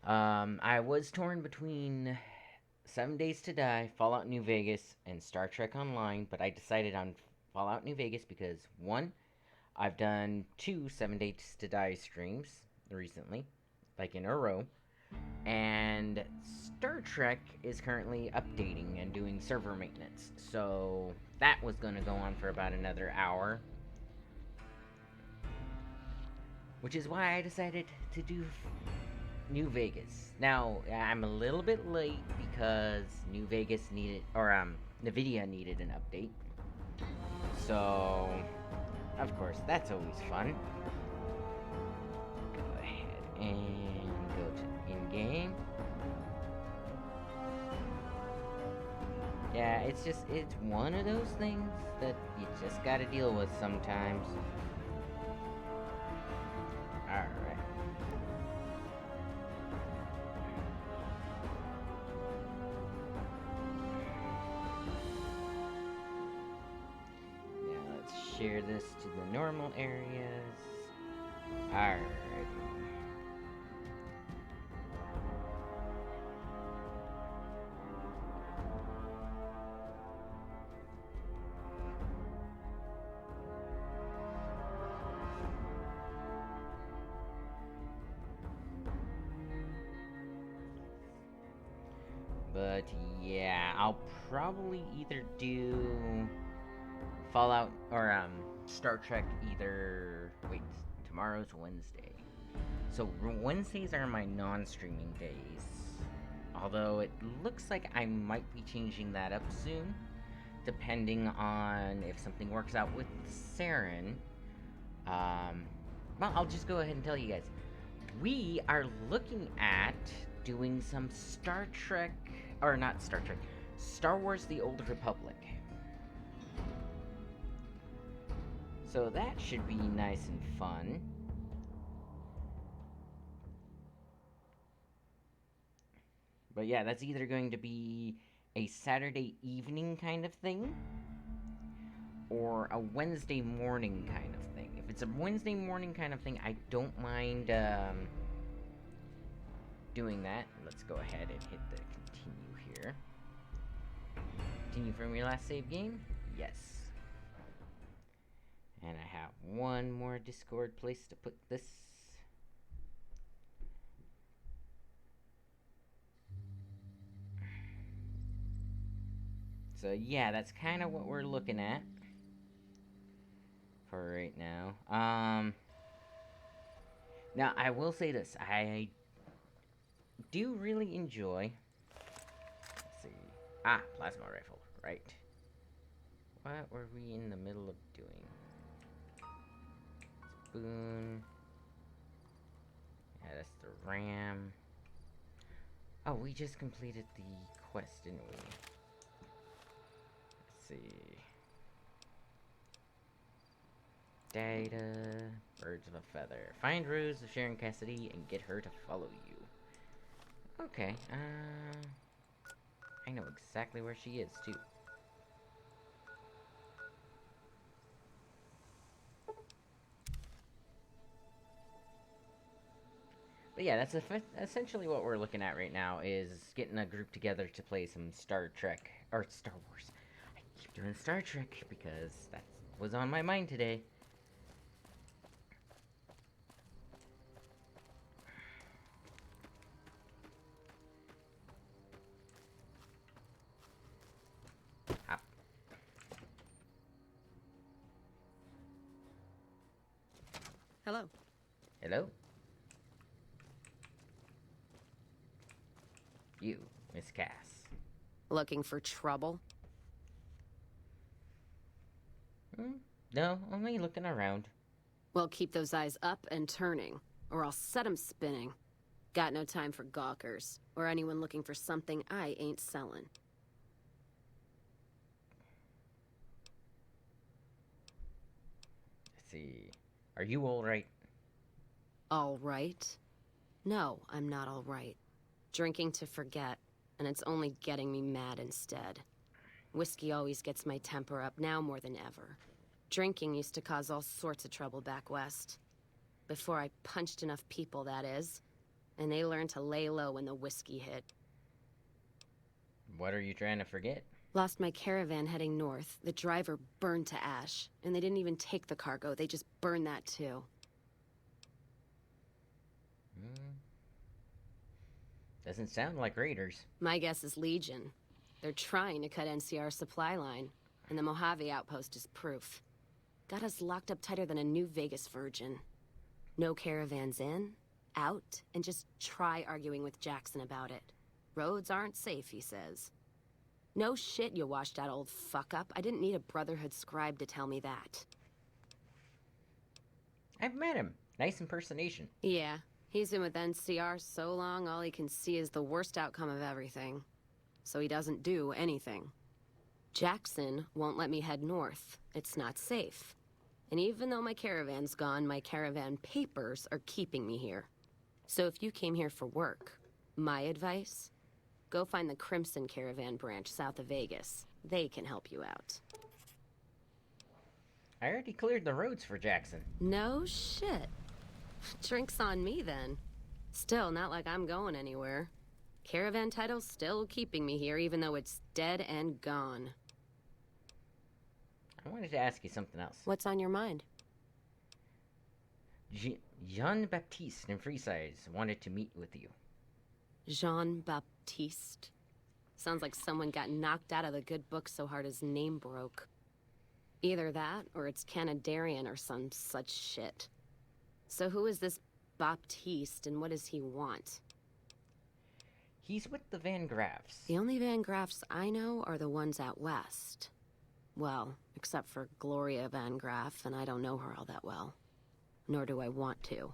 I was torn between 7 Days to Die, Fallout New Vegas, and Star Trek Online, but I decided on Fallout New Vegas because one, I've done two 7 Days to Die streams recently, like in a row, and Star Trek is currently updating and doing server maintenance, so that was going to go on for about another hour, which is why I decided to do New Vegas. Now, I'm a little bit late because New Vegas needed, or Nvidia needed an update. So, of course, that's always fun. Go ahead and go to in-game. Yeah, it's one of those things that you just gotta deal with sometimes. Alright. Now let's share this to the normal areas. Alright. But yeah, I'll probably either do Fallout or Star Trek either. Wait, tomorrow's Wednesday. So Wednesdays are my non-streaming days. Although it looks like I might be changing that up soon, depending on if something works out with Saren. Um, well, I'll just go ahead and tell you guys. We are looking at doing some Star Trek, or not Star Trek, Star Wars The Old Republic. So that should be nice and fun. But yeah, that's either going to be a Saturday evening kind of thing or a Wednesday morning kind of thing. If it's a Wednesday morning kind of thing, I don't mind doing that. Let's go ahead and hit the continue here. Continue from your last save game? Yes. And I have one more Discord place to put this. So yeah, that's kind of what we're looking at for right now. Now I will say this: I do really enjoy. Let's see. Plasma rifle. Right. What were we in the middle of doing? Spoon. Yeah, that's the RAM. Oh, we just completed the quest, didn't we? Let's see. Data. Birds of a feather. Find Rose of Sharon Cassidy and get her to follow you. Okay, I know exactly where she is, too. But yeah, that's essentially what we're looking at right now, is getting a group together to play some Star Trek, or Star Wars. I keep doing Star Trek because that was on my mind today. Hop. Hello. Hello? You, Miss Cass. Looking for trouble? No, only looking around. Well, keep those eyes up and turning, or I'll set 'em spinning. Got no time for gawkers, or anyone looking for something I ain't selling. Let's see. Are you alright? All right? No, I'm not all right. Drinking to forget, and it's only getting me mad instead. Whiskey always gets my temper up, now more than ever. Drinking used to cause all sorts of trouble back west. Before I punched enough people, that is. and they learned to lay low when the whiskey hit. What are you trying to forget? Lost my caravan heading north. The driver burned to ash, and they didn't even take the cargo. They just burned that too. Doesn't sound like raiders. My guess is Legion. They're trying to cut NCR's supply line, and the Mojave outpost is proof. Got us locked up tighter than a New Vegas virgin. No caravans in, out, and just try arguing with Jackson about it. Roads aren't safe, he says. No shit, you washed out old fuck-up. I didn't need a Brotherhood scribe to tell me that. I've met him. Nice impersonation. Yeah, he's been with NCR so long, all he can see is the worst outcome of everything. So he doesn't do anything. Jackson won't let me head north. It's not safe. And even though my caravan's gone, my caravan papers are keeping me here. So if you came here for work, my advice, go find the Crimson Caravan branch south of Vegas. They can help you out. I already cleared the roads for Jackson. No shit. Drinks on me then. Still, not like I'm going anywhere. Caravan title's still keeping me here, even though it's dead and gone. I wanted to ask you something else. What's on your mind? Jean-Baptiste in Freesize wanted to meet with you. Jean-Baptiste. Sounds like someone got knocked out of the good book so hard his name broke. Either that, or it's Canadarian or some such shit. So who is this Baptiste, and what does he want? He's with the Van Graffs. The only Van Graffs I know are the ones out west. Well, except for Gloria Van Graff, and I don't know her all that well. Nor do I want to.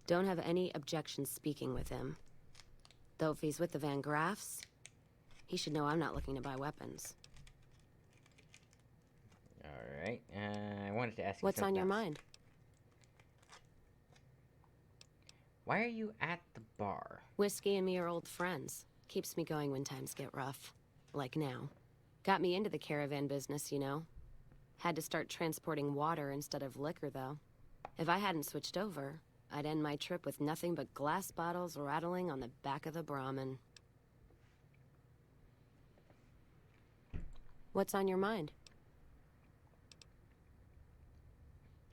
Don't have any objection speaking with him. Though if he's with the Van Graffs, he should know I'm not looking to buy weapons. Alright, I wanted to ask you What's on your mind? Why are you at the bar? Whiskey and me are old friends. Keeps me going when times get rough. Like now. Got me into the caravan business, you know. Had to start transporting water instead of liquor, though. If I hadn't switched over, I'd end my trip with nothing but glass bottles rattling on the back of the Brahmin. What's on your mind?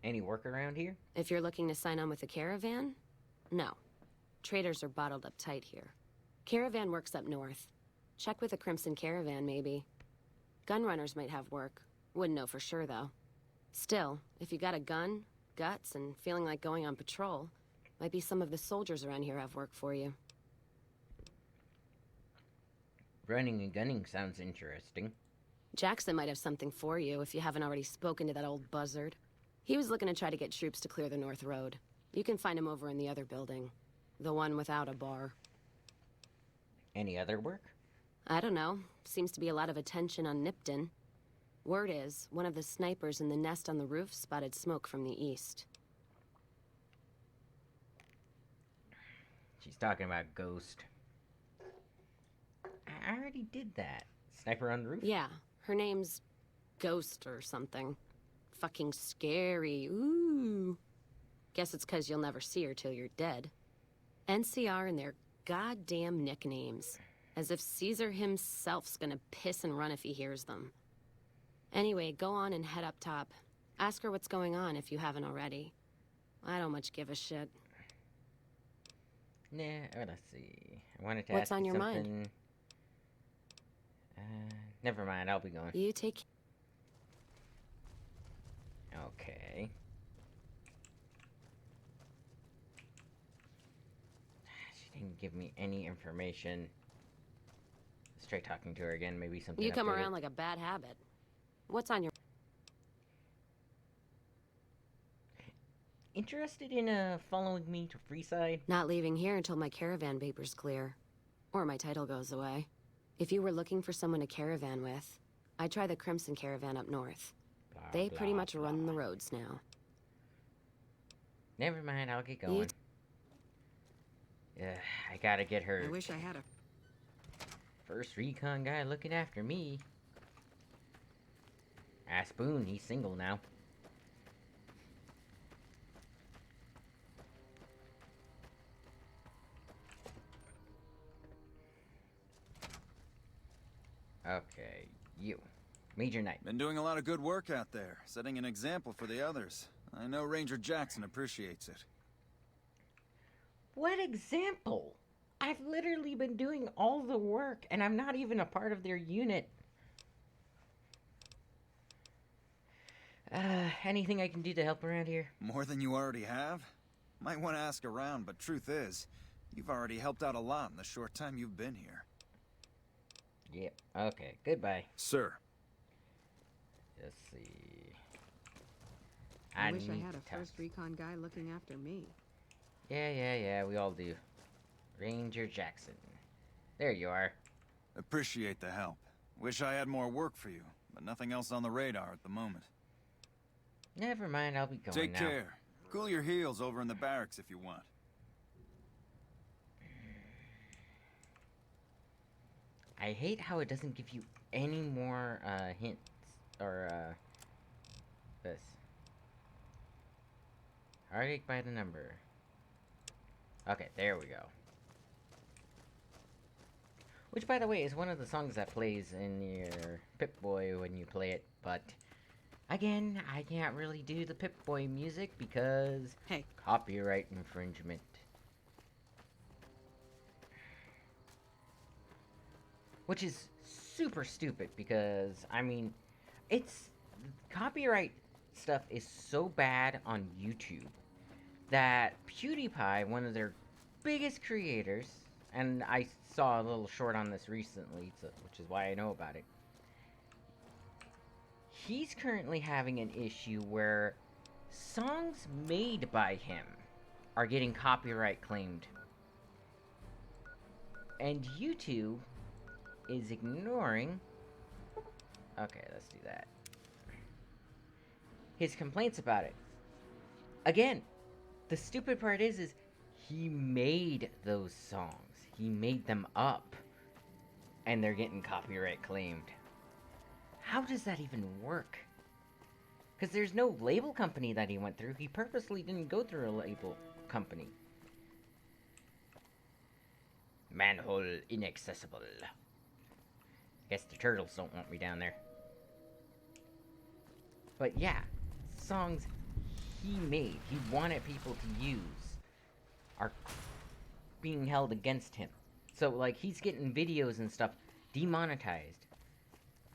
Any work around here? If you're looking to sign on with the caravan, no. Traders are bottled up tight here. Caravan works up north. Check with the Crimson Caravan, maybe. Gunrunners might have work. Wouldn't know for sure, though. Still, if you got a gun, guts, and feeling like going on patrol, might be some of the soldiers around here have work for you. Running and gunning sounds interesting. Jackson might have something for you if you haven't already spoken to that old buzzard. He was looking to try to get troops to clear the North Road. You can find him over in the other building. The one without a bar. Any other work? I don't know. Seems to be a lot of attention on Nipton. Word is, one of the snipers in the nest on the roof spotted smoke from the east. She's talking about Ghost. I already did that. Sniper on the roof? Yeah, her name's Ghost or something. Fucking scary. Ooh. Guess it's 'cause you'll never see her till you're dead. NCR and their goddamn nicknames. As if Caesar himself's gonna piss and run if he hears them. Anyway, go on and head up top. Ask her what's going on if you haven't already. I don't much give a shit. Nah, let's see. I wanted to What's ask on you your something. mind? Never mind, I'll be going. You take... Okay. She didn't give me any information. Let's try talking to her again, maybe something You come updated. around like a bad habit. What's on your... Interested in following me to Freeside? Not leaving here until my caravan paper's clear. Or my title goes away. If you were looking for someone to caravan with, I'd try the Crimson Caravan up north. Blah, They blah, pretty much blah. run the roads now. Never mind, I'll get going. Yeah, I gotta get her. I wish I had a... First recon guy looking after me. Ask Boone, he's single now. Okay, you. Major Knight. Been doing a lot of good work out there, setting an example for the others. I know Ranger Jackson appreciates it. What example? I've literally been doing all the work, and I'm not even a part of their unit. Anything I can do to help around here? More than you already have? Might want to ask around, but truth is, you've already helped out a lot in the short time you've been here. Yep. Okay, goodbye. Sir. Let's see. I wish I need had a to talk. first recon guy looking after me. Yeah, we all do. Ranger Jackson. There you are. Appreciate the help. Wish I had more work for you, but nothing else on the radar at the moment. Never mind, I'll be going Take now. care. Cool your heels over in the barracks if you want. I hate how it doesn't give you any more hints or this. Heartache by the number. Okay, there we go. Which, by the way, is one of the songs that plays in your Pip-Boy when you play it, but again, I can't really do the Pip-Boy music because Hey. copyright infringement. Which is super stupid because, I mean, it's copyright stuff is so bad on YouTube that PewDiePie, one of their biggest creators, and I saw a little short on this recently, which is why I know about it. He's currently having an issue where songs made by him are getting copyright claimed. And YouTube is ignoring... Okay, let's do that. His complaints about it. Again, the stupid part is he made those songs. He made them up. And they're getting copyright claimed. How does that even work? Because there's no label company that he went through. He purposely didn't go through a label company. Manhole inaccessible. Guess the turtles don't want me down there. But yeah, songs he made, he wanted people to use, are being held against him. So, like, he's getting videos and stuff demonetized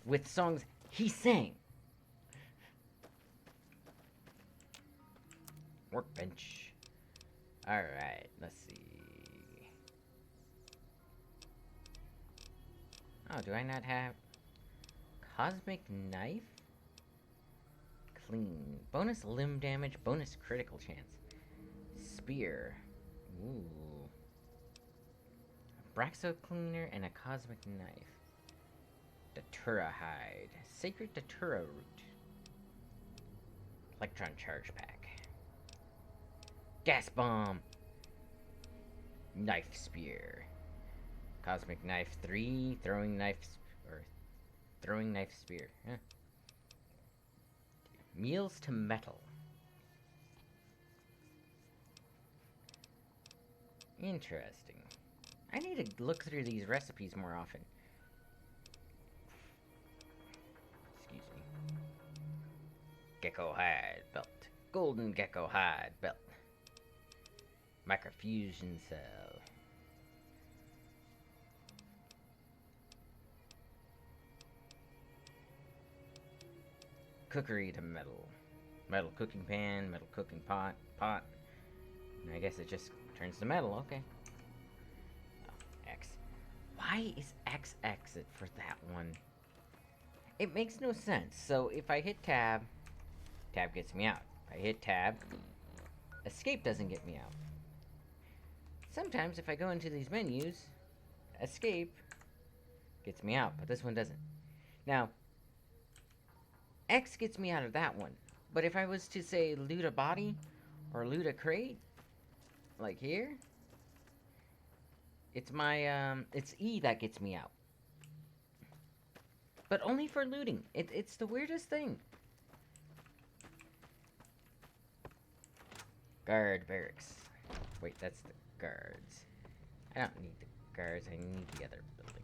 with songs he sang. Workbench. Alright, let's see. Oh, do I not have... Cosmic Knife? Clean. Bonus limb damage, bonus critical chance. Spear. Ooh. Braxo Cleaner and a Cosmic Knife. Datura Hide. Sacred Datura Root. Electron Charge Pack. Gas Bomb. Knife Spear. Cosmic Knife 3. Throwing Knife... or Throwing Knife Spear. Huh. Meals to Metal. Interesting. I need to look through these recipes more often. Excuse me. Gecko Hide Belt. Golden Gecko Hide Belt. Microfusion Cell. Cookery to metal. Metal cooking pan, metal cooking pot. And I guess it just turns to metal, okay. Oh, X. Why is X exit for that one? It makes no sense. So if I hit tab, tab gets me out. If I hit tab, escape doesn't get me out. Sometimes if I go into these menus, escape gets me out, but this one doesn't. Now, X gets me out of that one. But if I was to say loot a body or loot a crate, like here, it's my, it's E that gets me out. But only for looting. It's the weirdest thing. Guard barracks. Wait, that's the guards. I don't need the guards, I need the other building.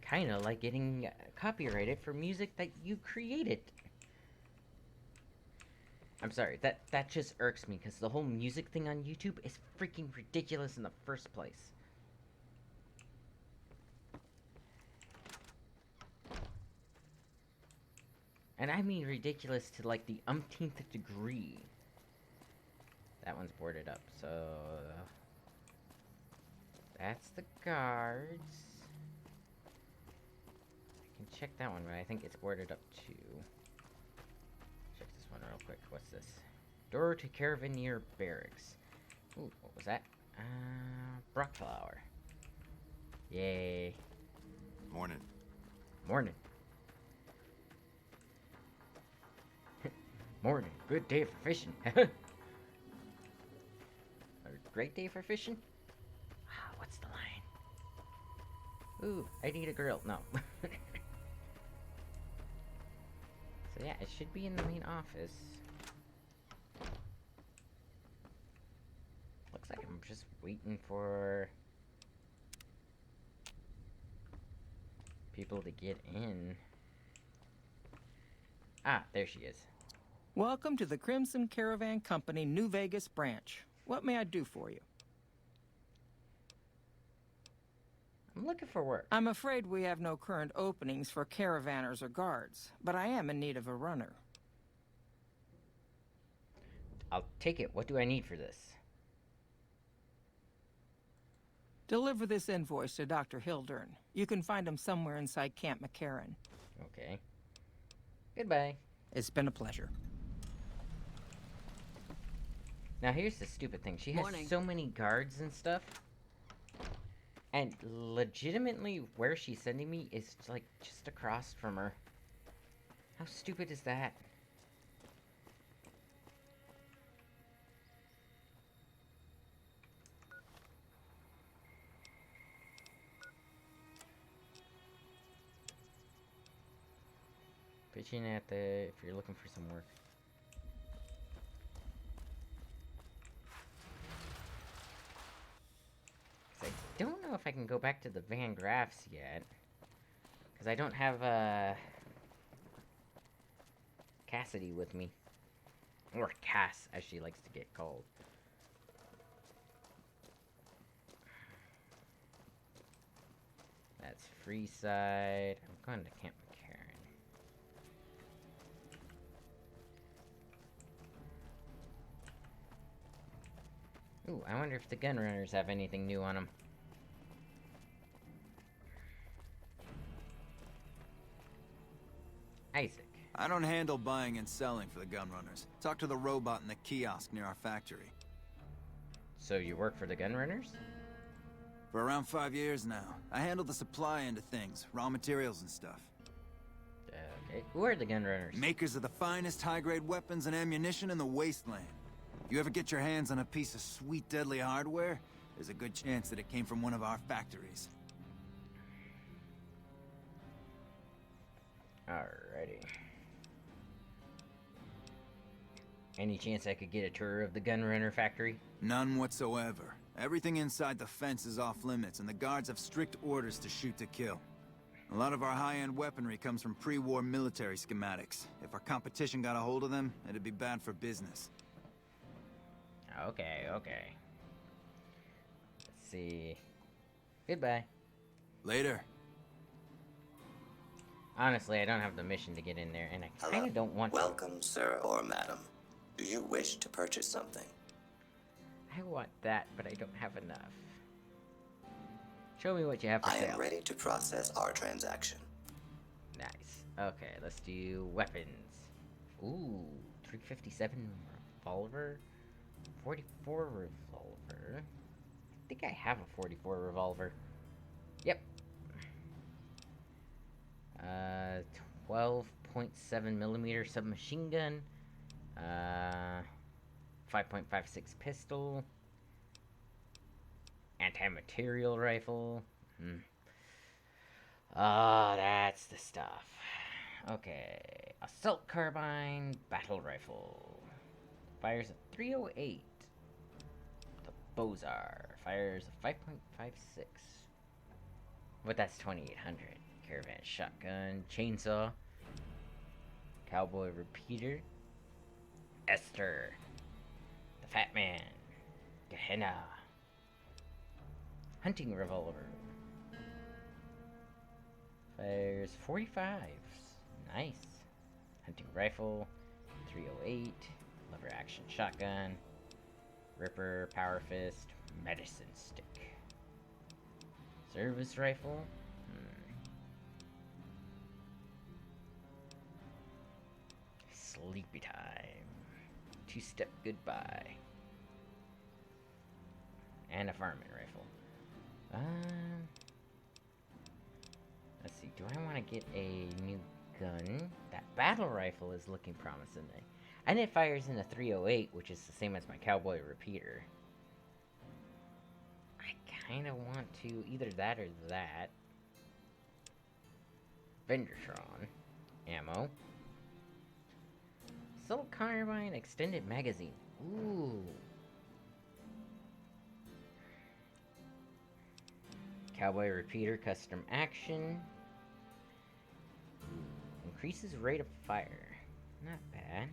kinda like getting copyrighted for music that you created. I'm sorry, that just irks me, because the whole music thing on YouTube is freaking ridiculous in the first place. And I mean ridiculous to, like, the umpteenth degree. That one's boarded up, so... That's the guards. I can check that one, but I think it's boarded up too. Check this one real quick. What's this? Door to Caravaneer Barracks. Ooh, what was that? Brockflower. Yay. Morning. Morning. Morning. Good day for fishing. A great day for fishing? What's the line? Ooh, I need a grill. No. So yeah, it should be in the main office. Looks like I'm just waiting for people to get in. Ah, there she is. Welcome to the Crimson Caravan Company New Vegas branch. What may I do for you? I'm looking for work. I'm afraid we have no current openings for caravanners or guards, but I am in need of a runner. I'll take it. What do I need for this? Deliver this invoice to Dr. Hildern. You can find him somewhere inside Camp McCarran. Okay. Goodbye. It's been a pleasure. Now here's the stupid thing. She has so many guards and stuff. And legitimately, where she's sending me is, like, just across from her. How stupid is that? Pitching at the... if you're looking for some work. I don't know if I can go back to the Van Graffs yet. Because I don't have, Cassidy with me. Or Cass, as she likes to get called. That's Freeside. I'm going to Camp McCarran. Ooh, I wonder if the Gunrunners have anything new on them. Isaac. I don't handle buying and selling for the Gunrunners. Talk to the robot in the kiosk near our factory. So you work for the Gunrunners? For around 5 years now. I handle the supply end of things, raw materials and stuff. Okay. Who are the Gunrunners? Makers of the finest high-grade weapons and ammunition in the wasteland. You ever get your hands on a piece of sweet, deadly hardware? There's a good chance that it came from one of our factories. Alrighty. Any chance I could get a tour of the Gunrunner factory? None whatsoever. Everything inside the fence is off limits, and the guards have strict orders to shoot to kill. A lot of our high-end weaponry comes from pre-war military schematics. If our competition got a hold of them, it'd be bad for business. Okay, okay. Let's see. Goodbye. Later. Honestly, I don't have the mission to get in there, and I kinda don't want to. Welcome, sir or madam. Do you wish to purchase something? I want that, but I don't have enough. Show me what you have for I sale. am ready to process our transaction. Nice. Okay, let's do weapons. Ooh, 357 revolver. 44 revolver. I think I have a 44 revolver. Yep. 12.7 millimeter submachine gun. 5.56 pistol. Anti-material rifle. Ah, that's the stuff. Okay. Assault carbine, battle rifle. Fires a 308. The Bozar fires a 5.56. But that's 2800. Caravan shotgun, chainsaw, cowboy repeater, Esther, the Fat Man, Gehenna, hunting revolver. Fires 45s. Nice. Hunting rifle, 308, lever action shotgun, Ripper, power fist, medicine stick. Service rifle. Sleepy time. Two-step goodbye. And a varmint rifle. Let's see. Do I want to get a new gun? That battle rifle is looking promising. And it fires in a 308, which is the same as my cowboy repeater. I kind of want to either that or that. Vendertron. Ammo. Assault carbine extended magazine. Ooh. Cowboy repeater custom action. Increases rate of fire. Not bad.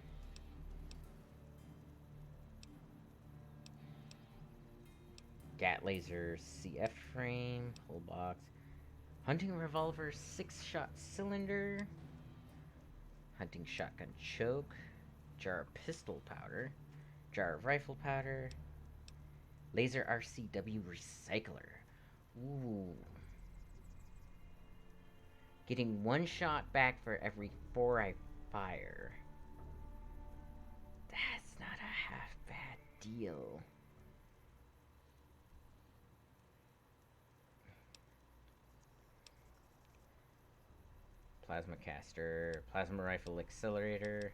Gat laser CF frame. Whole box. Hunting revolver 6-shot cylinder. Hunting shotgun choke. Jar of pistol powder. Jar of rifle powder. Laser RCW recycler. Ooh. Getting 1 shot back for every 4 I fire. That's not a half bad deal. Plasma caster, plasma rifle accelerator,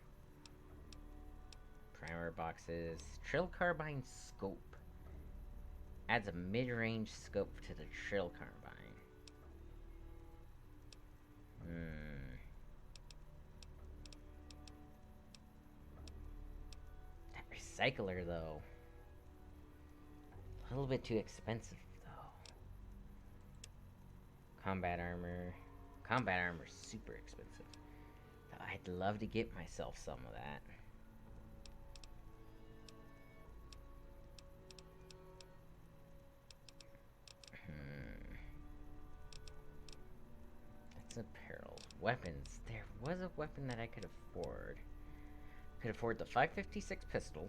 primer boxes, trill carbine scope. Adds a mid-range scope to the trill carbine. That recycler, though. A little bit too expensive, though. Combat armor. Combat armor's super expensive. I'd love to get myself some of that. That's apparel. Weapons. There was a weapon that I could afford. Could afford the 5.56 pistol.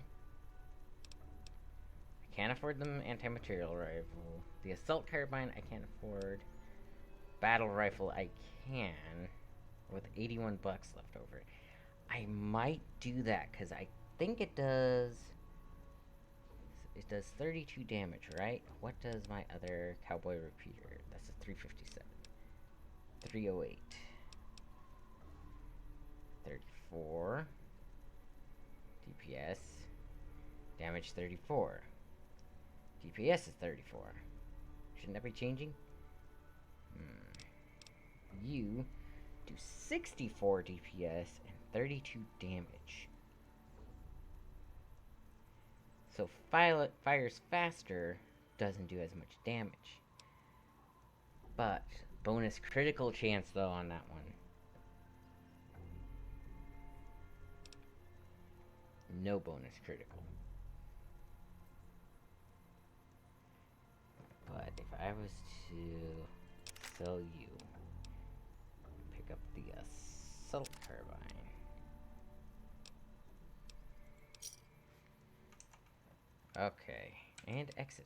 I can't afford the anti-material rifle. The assault carbine I can't afford. Battle rifle I can, with 81 bucks left over. I might do that because I think it does 32 damage, right? What does my other cowboy repeater? That's a 357. 308. 34. DPS. Damage 34. DPS is 34. Shouldn't that be changing? You do 64 DPS and 32 damage. So fires faster, doesn't do as much damage. But bonus critical chance though on that one. No bonus critical. But if I was to sell you, pick up the assault carbine. Okay, and exit.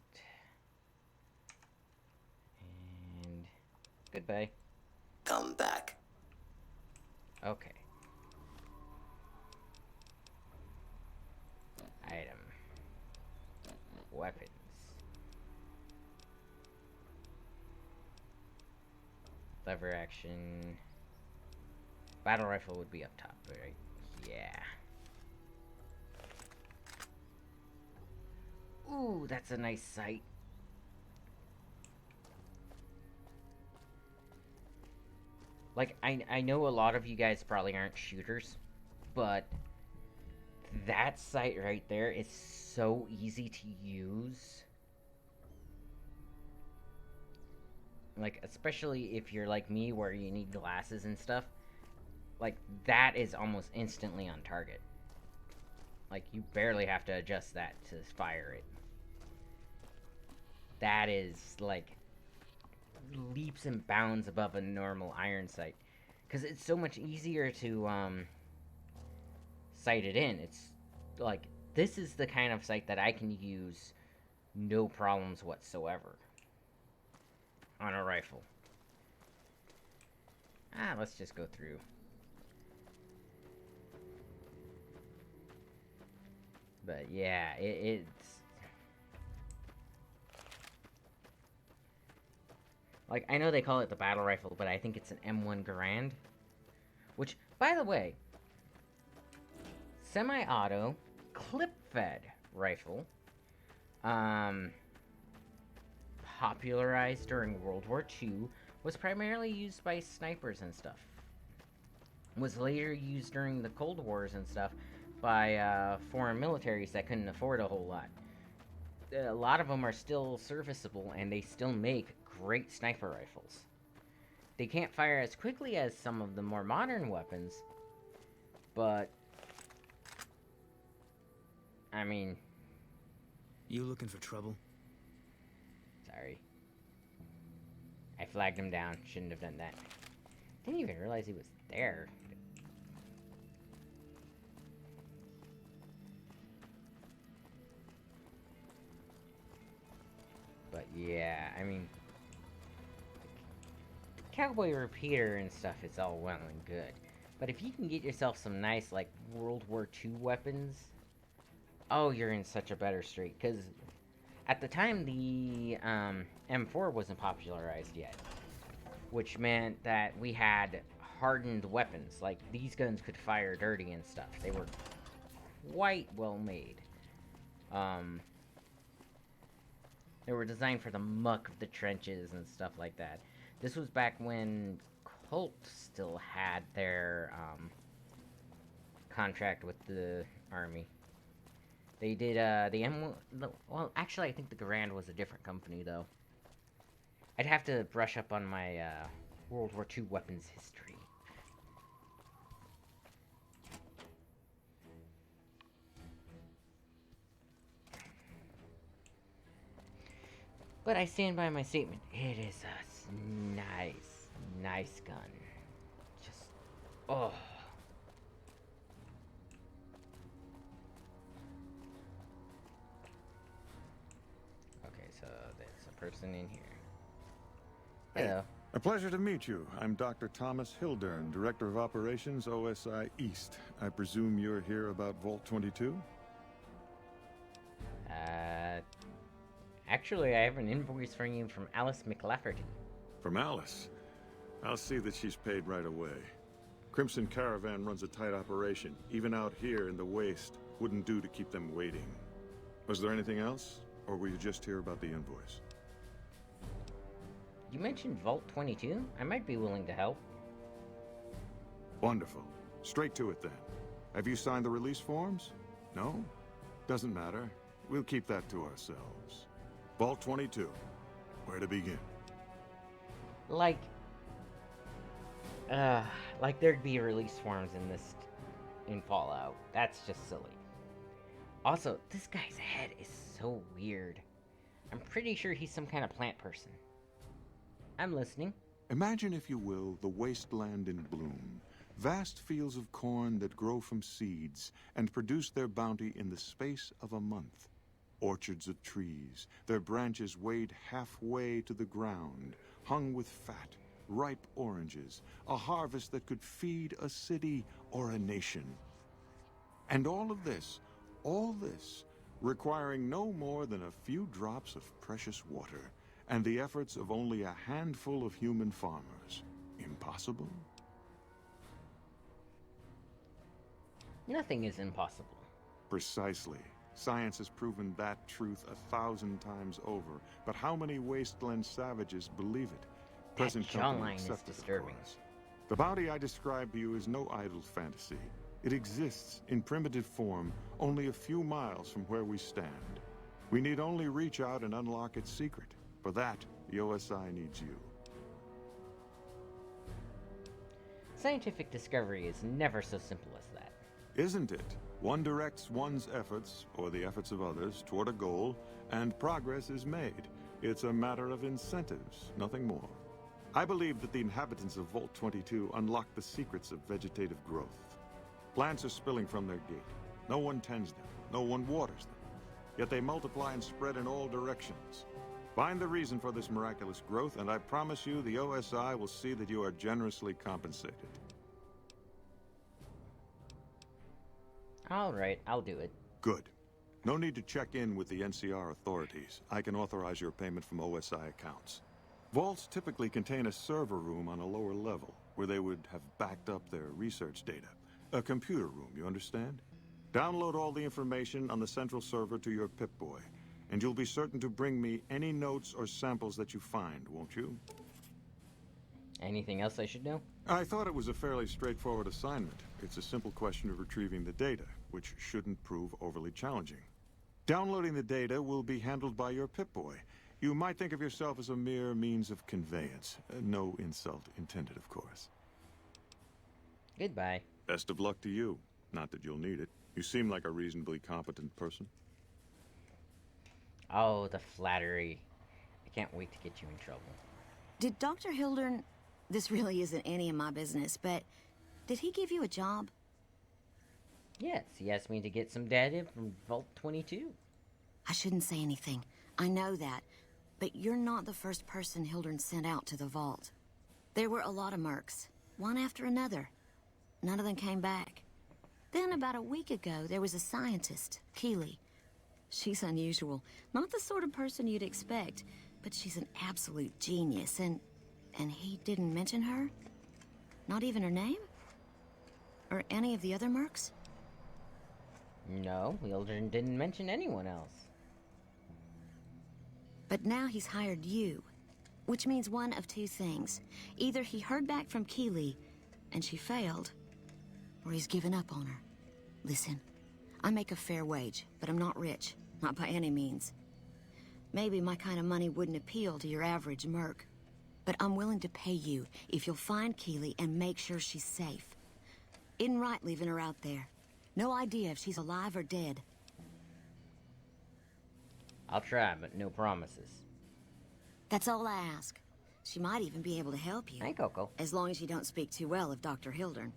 And goodbye. Come back. Okay. Item. Weapons. Lever action. Battle rifle would be up top, right? Yeah. Ooh, that's a nice sight. Like, I know a lot of you guys probably aren't shooters, but that sight right there is so easy to use. Like, especially if you're like me where you need glasses and stuff, like, that is almost instantly on target. Like, you barely have to adjust that to fire it. That is, like, leaps and bounds above a normal iron sight. Because it's so much easier to, sight it in. It's, like, this is the kind of sight that I can use no problems whatsoever on a rifle. Let's just go through. But yeah, it's... Like, I know they call it the battle rifle, but I think it's an M1 Garand. Which, by the way, semi-auto, clip-fed rifle, popularized during World War II, was primarily used by snipers and stuff. Was later used during the Cold Wars and stuff by foreign militaries that couldn't afford a whole lot. A lot of them are still serviceable, and they still make great sniper rifles. They can't fire as quickly as some of the more modern weapons, but I mean... You looking for trouble? Sorry. I flagged him down. Shouldn't have done that. Didn't even realize he was there. But yeah, I mean... Cowboy repeater and stuff is all well and good. But if you can get yourself some nice, like, World War II weapons... Oh, you're in such a better streak. Because at the time, the M4 wasn't popularized yet. Which meant that we had hardened weapons. Like, these guns could fire dirty and stuff. They were quite well made. They were designed for the muck of the trenches and stuff like that. This was back when Colt still had their contract with the Army. They did the M1... Well, actually, I think the Garand was a different company, though. I'd have to brush up on my World War II weapons history. But I stand by my statement. It is a nice gun. Just... Oh... So there's a person in here. Hello. A pleasure to meet you. I'm Dr. Thomas Hildern, Director of Operations, OSI East. I presume you're here about Vault 22? Actually, I have an invoice for you from Alice McLafferty. From Alice? I'll see that she's paid right away. Crimson Caravan runs a tight operation. Even out here in the waste, wouldn't do to keep them waiting. Was there anything else? Or were you just here about the invoice? You mentioned Vault 22? I might be willing to help. Wonderful. Straight to it then. Have you signed the release forms? No? Doesn't matter. We'll keep that to ourselves. Vault 22. Where to begin? Like there'd be release forms in Fallout. That's just silly. Also, this guy's head is so weird. I'm pretty sure he's some kind of plant person. I'm listening. Imagine, if you will, the wasteland in bloom. Vast fields of corn that grow from seeds and produce their bounty in the space of a month. Orchards of trees, their branches weighed halfway to the ground, hung with fat, ripe oranges, a harvest that could feed a city or a nation. And all this, requiring no more than a few drops of precious water, and the efforts of only a handful of human farmers. Impossible? Nothing is impossible. Precisely. Science has proven that truth 1,000 times over. But how many wasteland savages believe it? Present company jawline is accepted, of disturbing. course. The bounty I describe to you is no idle fantasy. It exists in primitive form only a few miles from where we stand. We need only reach out and unlock its secret. For that, the OSI needs you. scientific discovery is never so simple as that. Isn't it? One directs one's efforts, or the efforts of others, toward a goal, and progress is made. It's a matter of incentives, nothing more. I believe that the inhabitants of Vault 22 unlock the secrets of vegetative growth. Plants are spilling from their gate. No one tends them. No one waters them. Yet they multiply and spread in all directions. Find the reason for this miraculous growth, and I promise you the OSI will see that you are generously compensated. Alright, I'll do it. Good. No need to check in with the NCR authorities. I can authorize your payment from OSI accounts. Vaults typically contain a server room on a lower level, where they would have backed up their research data. A computer room, you understand? Download all the information on the central server to your Pip-Boy, and you'll be certain to bring me any notes or samples that you find, won't you? Anything else I should know? I thought it was a fairly straightforward assignment. It's a simple question of retrieving the data, which shouldn't prove overly challenging. Downloading the data will be handled by your Pip-Boy. You might think of yourself as a mere means of conveyance. No insult intended, of course. Goodbye. Best of luck to you. Not that you'll need it. You seem like a reasonably competent person. Oh, the flattery. I can't wait to get you in trouble. Did Dr. Hildern... This really isn't any of my business, but... Did he give you a job? Yes, he asked me to get some data from Vault 22. I shouldn't say anything. I know that. But you're not the first person Hildern sent out to the vault. There were a lot of mercs, one after another. None of them came back. Then about a week ago, there was a scientist, Keeley. She's unusual. Not the sort of person you'd expect, but she's an absolute genius, and he didn't mention her? Not even her name? Or any of the other mercs? No, Wildern didn't mention anyone else. But now he's hired you, which means one of two things. Either he heard back from Keeley, and she failed, or he's given up on her. Listen, I make a fair wage, but I'm not rich, not by any means. Maybe my kind of money wouldn't appeal to your average merc, but I'm willing to pay you if you'll find Keeley and make sure she's safe. Isn't right leaving her out there. No idea if she's alive or dead. I'll try, but no promises. That's all I ask. She might even be able to help you. Hi, Coco. As long as you don't speak too well of Dr. Hildern.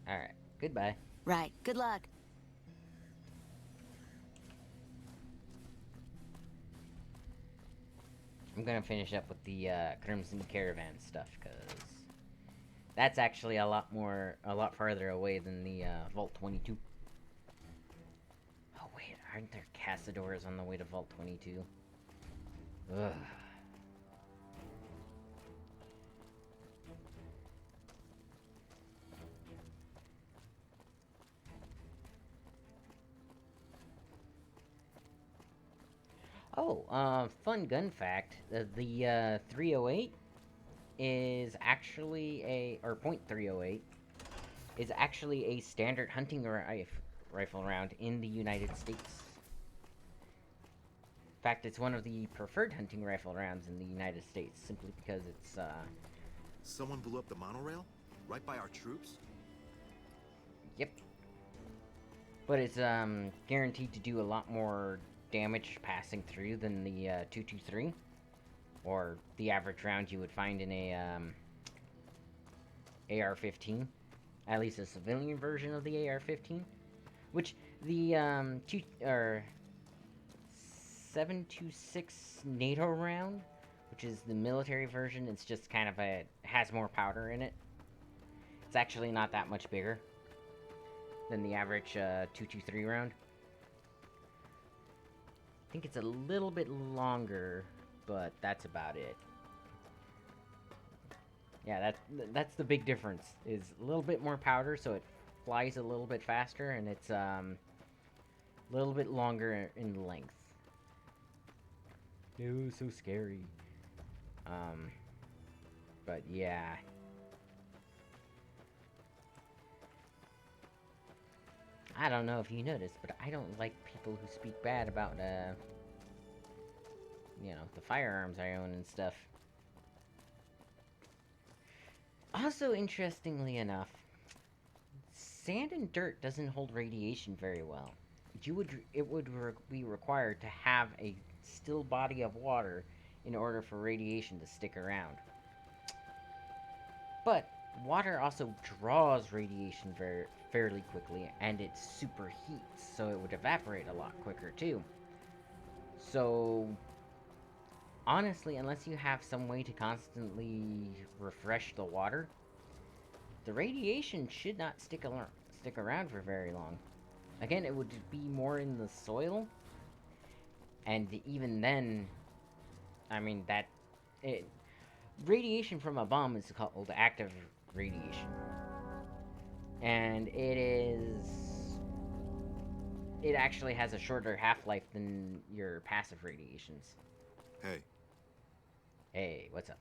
Alright, goodbye. Right, good luck. I'm gonna finish up with the Crimson Caravan stuff, because that's actually a lot farther away than the Vault 22. Oh wait, aren't there Cazadores on the way to Vault 22? Ugh. Oh, fun gun fact, the 308 is actually or .308 is actually a standard hunting rifle round in the United States. In fact, it's one of the preferred hunting rifle rounds in the United States, simply because it's, Someone blew up the monorail? Right by our troops? Yep. But it's, guaranteed to do a lot more damage passing through than the 223, or the average round you would find in a AR-15, at least a civilian version of the AR-15, which the 726 NATO round, which is the military version, it's just kind of has more powder in it. It's actually not that much bigger than the average 223 round. I think it's a little bit longer, but that's about it. Yeah, that's the big difference, is a little bit more powder, so it flies a little bit faster, and it's a little bit longer in length. Ew, so scary. But yeah. I don't know if you noticed, but I don't like people who speak bad about, you know, the firearms I own and stuff. Also, interestingly enough, sand and dirt doesn't hold radiation very well. Be required to have a still body of water in order for radiation to stick around. But water also draws radiation fairly quickly, and it superheats, so it would evaporate a lot quicker too. So honestly, unless you have some way to constantly refresh the water, the radiation should not stick around for very long. Again, it would be more in the soil, and even then, I mean radiation from a bomb is called active radiation, and it actually has a shorter half-life than your passive radiations. Hey. Hey, what's up?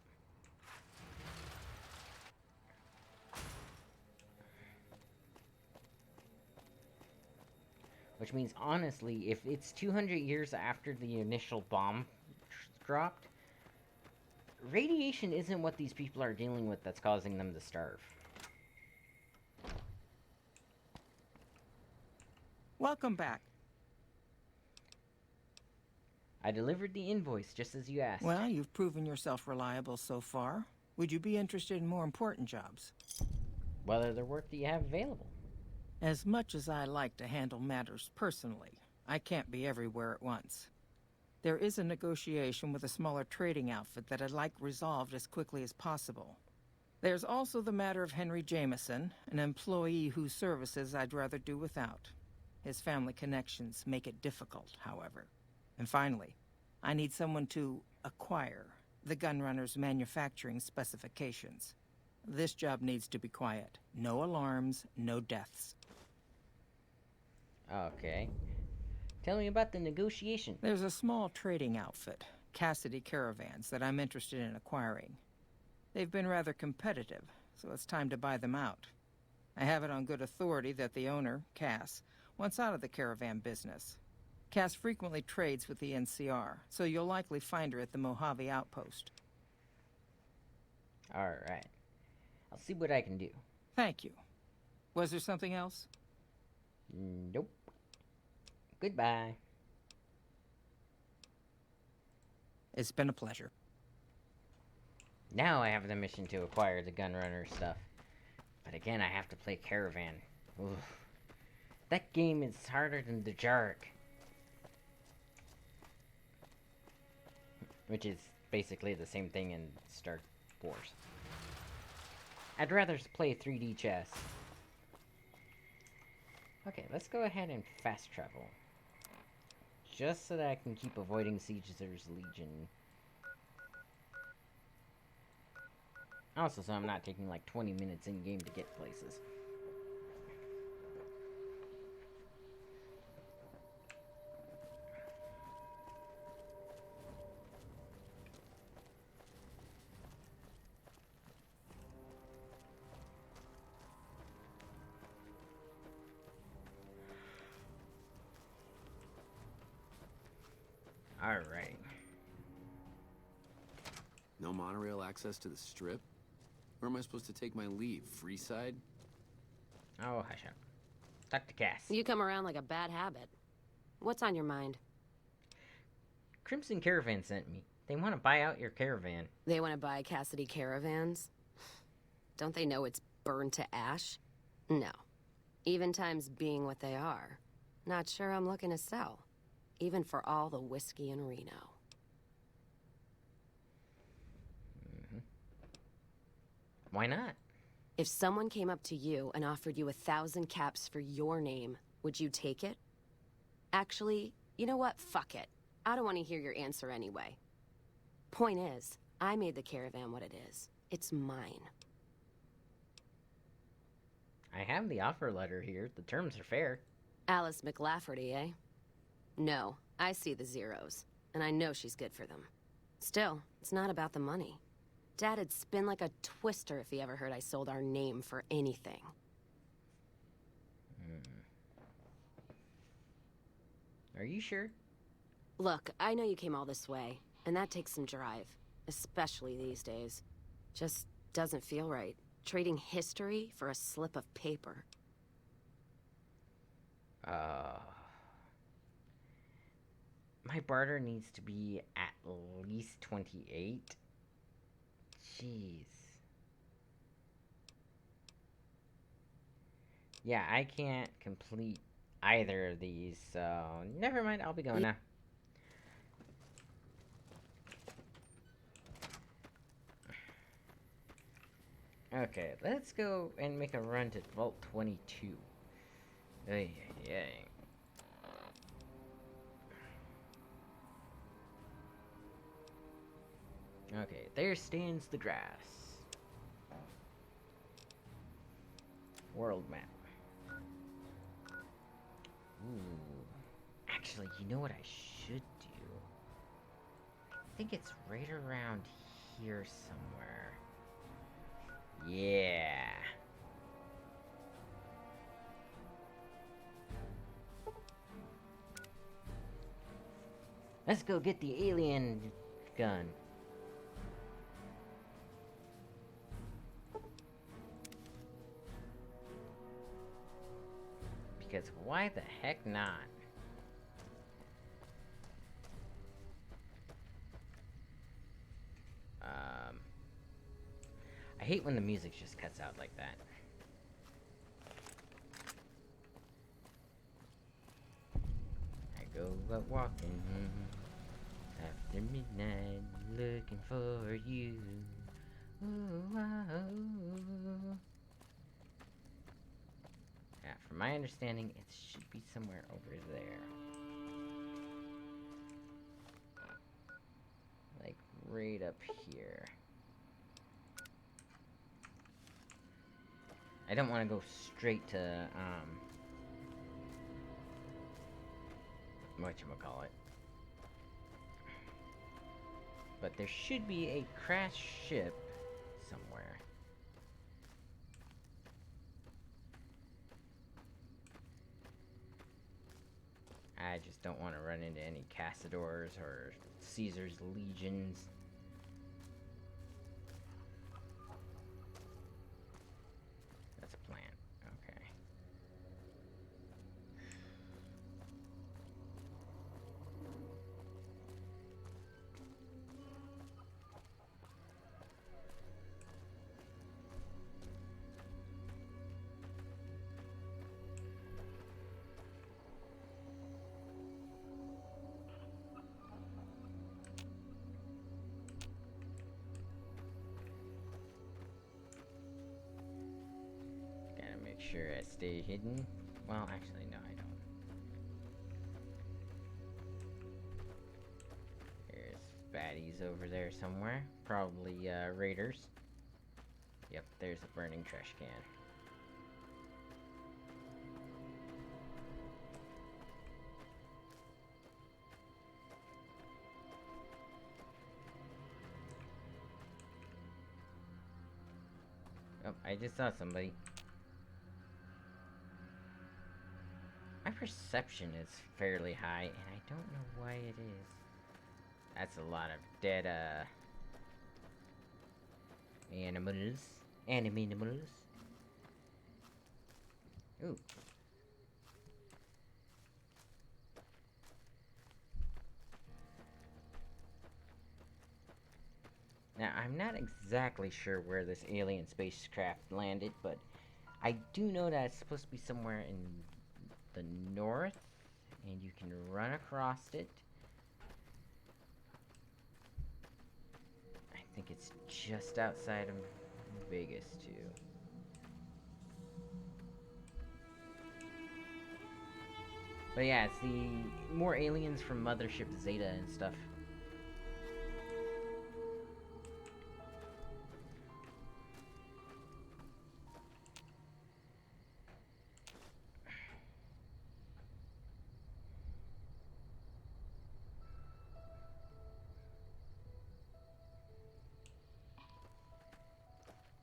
Which means, honestly, if it's 200 years after the initial bomb dropped, radiation isn't what these people are dealing with that's causing them to starve. Welcome back. I delivered the invoice just as you asked. Well, you've proven yourself reliable so far. Would you be interested in more important jobs? What other work do you have available? As much as I like to handle matters personally, I can't be everywhere at once. There is a negotiation with a smaller trading outfit that I'd like resolved as quickly as possible. There's also the matter of Henry Jameson, an employee whose services I'd rather do without. His family connections make it difficult, however. And finally, I need someone to acquire the gunrunner's manufacturing specifications. This job needs to be quiet. No alarms, no deaths. Okay. Tell me about the negotiation. There's a small trading outfit, Cassidy Caravans, that I'm interested in acquiring. They've been rather competitive, so it's time to buy them out. I have it on good authority that the owner, Cass, wants out of the caravan business. Cass frequently trades with the NCR, so you'll likely find her at the Mojave outpost. Alright. I'll see what I can do. Thank you. Was there something else? Nope. Goodbye. It's been a pleasure. Now I have the mission to acquire the gunrunner stuff. But again, I have to play Caravan. Oof. That game is harder than the Jark. Which is basically the same thing in Star Wars. I'd rather play 3D chess. Okay, let's go ahead and fast travel. Just so that I can keep avoiding Caesar's Legion. Also, so I'm not taking like 20 minutes in-game to get places. Alright. No monorail access to the Strip? Where am I supposed to take my leave? Freeside? Oh, hush up. Talk to Cass. You come around like a bad habit. What's on your mind? Crimson Caravan sent me. They want to buy out your caravan. They want to buy Cassidy Caravans? Don't they know it's burned to ash? No. Even times being what they are. Not sure I'm looking to sell. Even for all the whiskey in Reno. Why not? If someone came up to you and offered you 1,000 caps for your name, would you take it? Actually, you know what? Fuck it. I don't want to hear your answer anyway. Point is, I made the caravan what it is. It's mine. I have the offer letter here. The terms are fair. Alice McLafferty, eh? No, I see the zeros, and I know she's good for them. Still, it's not about the money. Dad'd spin like a twister if he ever heard I sold our name for anything. Are you sure? Look, I know you came all this way, and that takes some drive. Especially these days. Just doesn't feel right. Trading history for a slip of paper. My barter needs to be at least 28. Jeez. Yeah, I can't complete either of these, so never mind, I'll be going now. Okay, let's go and make a run to Vault 22. Ay, ay, ay. Okay, there stands the grass. World map. Ooh. Actually, you know what I should do? I think it's right around here somewhere. Yeah. Let's go get the alien gun. Because why the heck not? I hate when the music just cuts out like that. I go out walking after midnight, looking for you. Ooh, oh. Yeah, from my understanding, it should be somewhere over there. Like, right up here. I don't want to go straight to, whatchamacallit. But there should be a crashed ship somewhere. I just don't want to run into any Cassadors or Caesar's legions. That's a plan. Okay. Make sure I stay hidden. Well, actually, no, I don't. There's baddies over there somewhere. Probably, raiders. Yep, there's a burning trash can. Oh, I just saw somebody. My perception is fairly high, and I don't know why it is. That's a lot of dead, animals. Animals. Ooh. Now, I'm not exactly sure where this alien spacecraft landed, but I do know that it's supposed to be somewhere in the north, and you can run across it. I think it's just outside of Vegas, too. But yeah, it's the more aliens from Mothership Zeta and stuff.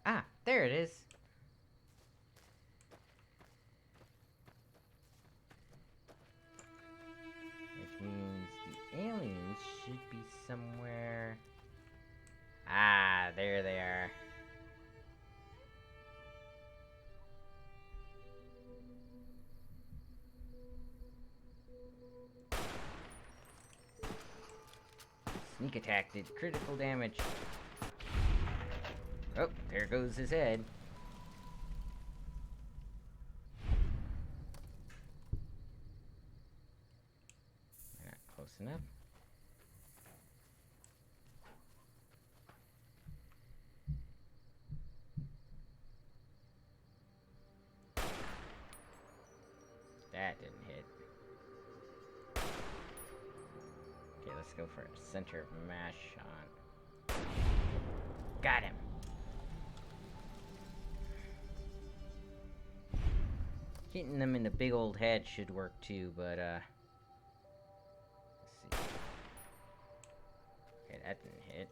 Ah, there it is. Which means the aliens should be somewhere. Ah, there they are. Sneak attack did critical damage. Oh, there goes his head. Not close enough. That didn't hit. Okay, let's go for a center of mass shot. Got him! Hitting them in the big old head should work too, but let's see. Okay, that didn't hit.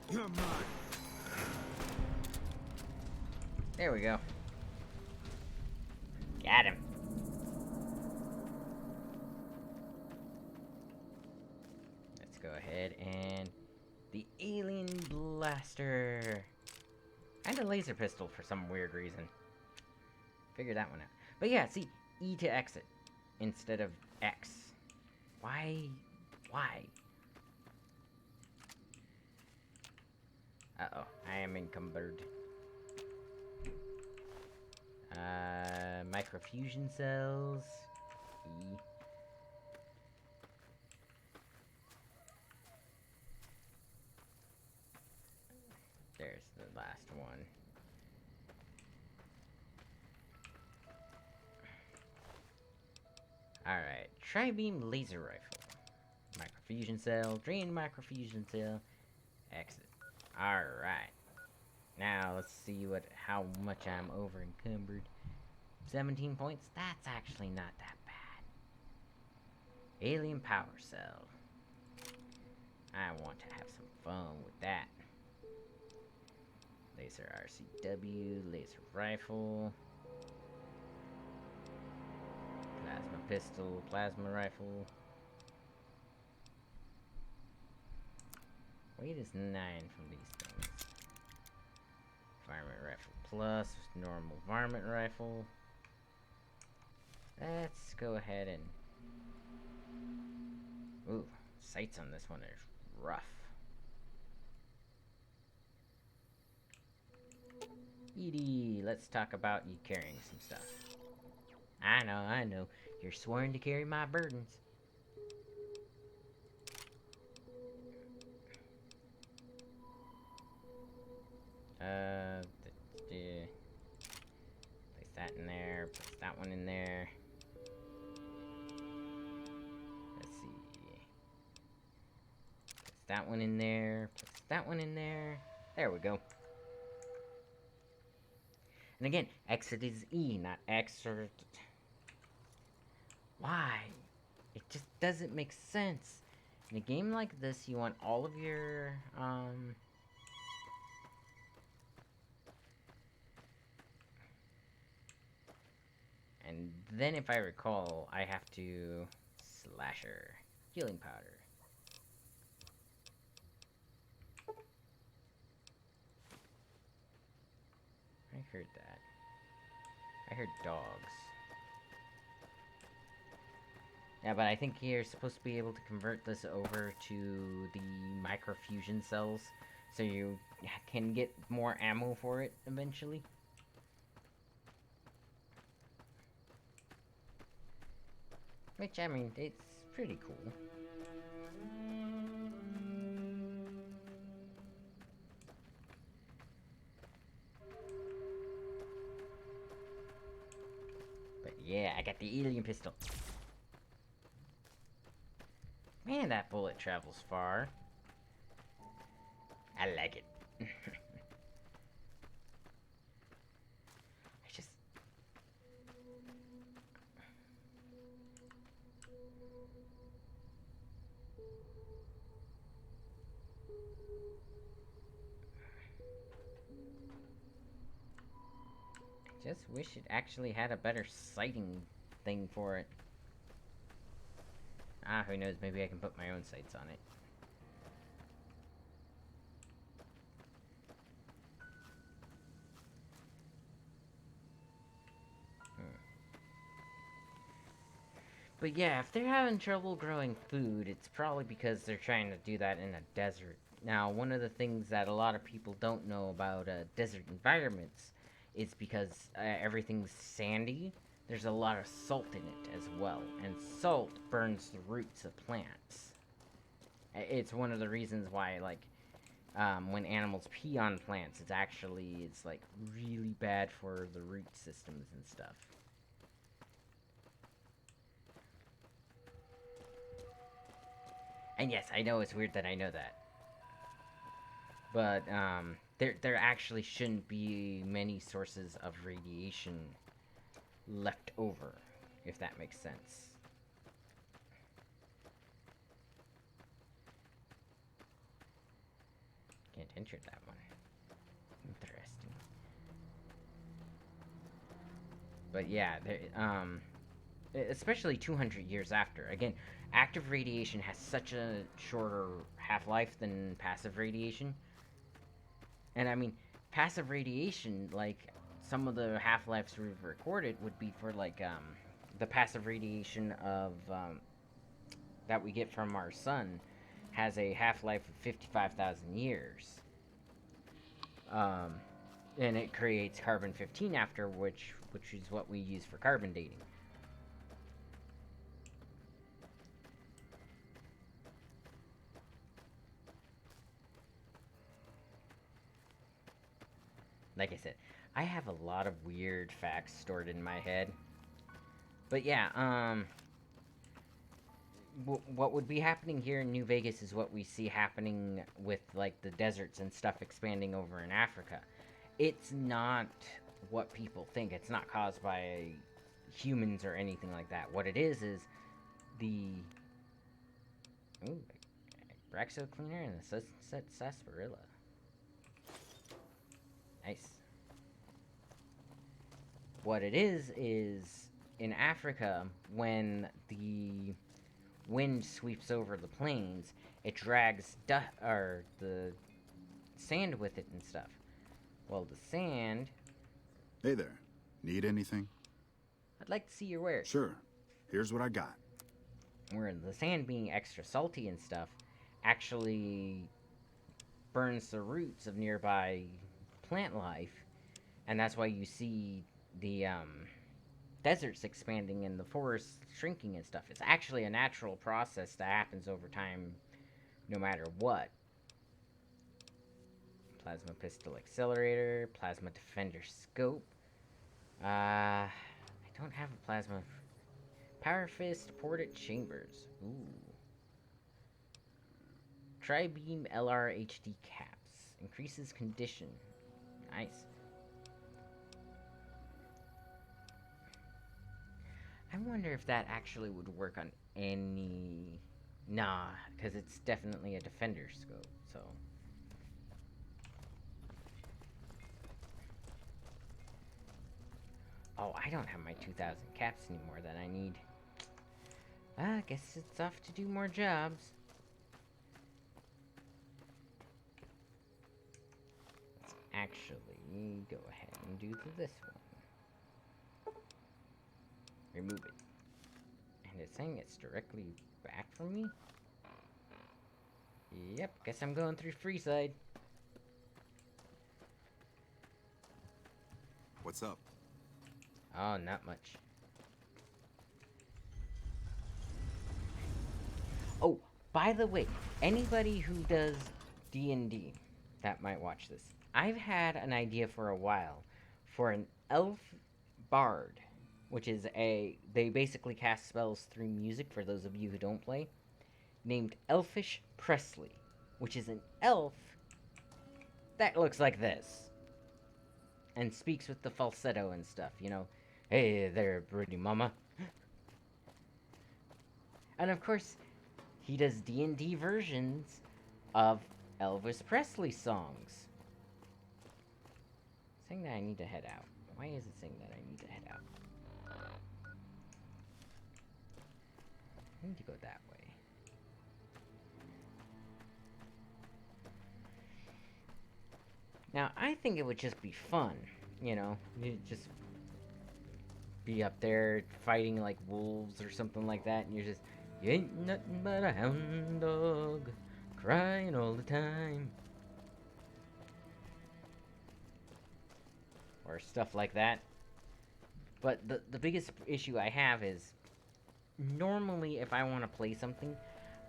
You're mine. There we go. Got him. Let's go ahead and the alien blaster. And a laser pistol for some weird reason. Figure that one out. But yeah, see, E to exit instead of X. Why? Why? Uh-oh, I am encumbered. Microfusion cells. E. There's the last one. Alright, tri-beam laser rifle. Microfusion cell, drain microfusion cell, exit. Alright. Now let's see how much I'm over encumbered. 17 points? That's actually not that bad. Alien power cell. I want to have some fun with that. Laser RCW, laser rifle. Plasma pistol, plasma rifle. Weight is 9 from these things. Varmint rifle plus, normal varmint rifle. Let's go ahead and... Ooh, sights on this one are rough. Edie, let's talk about you carrying some stuff. I know. You're sworn to carry my burdens. Place that in there, place that one in there. Let's see. Place that one in there, place that one in there. There we go. And again, exit is E, not X or... Why? It just doesn't make sense. In a game like this, you want all of your, And then, if I recall, I have to... Slasher. Healing powder. I heard that. I heard dogs. Yeah, but I think you're supposed to be able to convert this over to the microfusion cells, so you can get more ammo for it eventually. Which, I mean, it's pretty cool. But yeah, I got the alien pistol. Man, that bullet travels far. I like it. Just wish it actually had a better sighting thing for it. Ah, who knows, maybe I can put my own sights on it. But yeah, if they're having trouble growing food, it's probably because they're trying to do that in a desert. Now, one of the things that a lot of people don't know about desert environments is because everything's sandy, there's a lot of salt in it as well. And salt burns the roots of plants. It's one of the reasons why, like, when animals pee on plants, it's like really bad for the root systems and stuff. And yes, I know it's weird that I know that. But, there actually shouldn't be many sources of radiation left over, if that makes sense. Can't enter that one. Interesting. But yeah, especially 200 years after. Again, active radiation has such a shorter half-life than passive radiation. And I mean, passive radiation, like, some of the half-lives we've recorded would be for, like, the passive radiation of, that we get from our sun has a half-life of 55,000 years. And it creates carbon-15 after, which is what we use for carbon dating. Like I said, I have a lot of weird facts stored in my head. But yeah, what would be happening here in New Vegas is what we see happening with, like, the deserts and stuff expanding over in Africa. It's not what people think. It's not caused by humans or anything like that. What it is the... Ooh, Braxo Cleaner and the Sunset Sarsaparilla. Nice. What it is in Africa, when the wind sweeps over the plains, it drags the sand with it and stuff. Well, the sand... Hey there. Need anything? I'd like to see your wares. Sure. Here's what I got. Where the sand being extra salty and stuff actually burns the roots of nearby plant life, and that's why you see the deserts expanding and the forests shrinking and stuff. It's actually a natural process that happens over time no matter what. Plasma pistol accelerator, plasma defender scope. I don't have a plasma... Power fist ported chambers. Ooh. Tri-beam LR HD caps. Increases condition. Nice. I wonder if that actually would work on any... Nah, because it's definitely a defender scope, so... Oh, I don't have my 2,000 caps anymore that I need. I guess it's off to do more jobs. Let's actually go ahead and do this one. Remove it. And it's saying it's directly back from me? Yep, guess I'm going through Freeside. What's up? Oh, not much. Oh, by the way, anybody who does D&D that might watch this, I've had an idea for a while for an elf bard, which is they basically cast spells through music for those of you who don't play, named Elfish Presley, which is an elf that looks like this and speaks with the falsetto and stuff, you know. Hey there, pretty mama. And of course, he does D&D versions of Elvis Presley songs. It's saying that I need to head out. Why is it saying that I need to head out? I need to go that way. Now, I think it would just be fun, you know, you just be up there fighting like wolves or something like that, and you're just, you ain't nothing but a hound dog, crying all the time. Or stuff like that. But the biggest issue I have is, normally if I want to play something,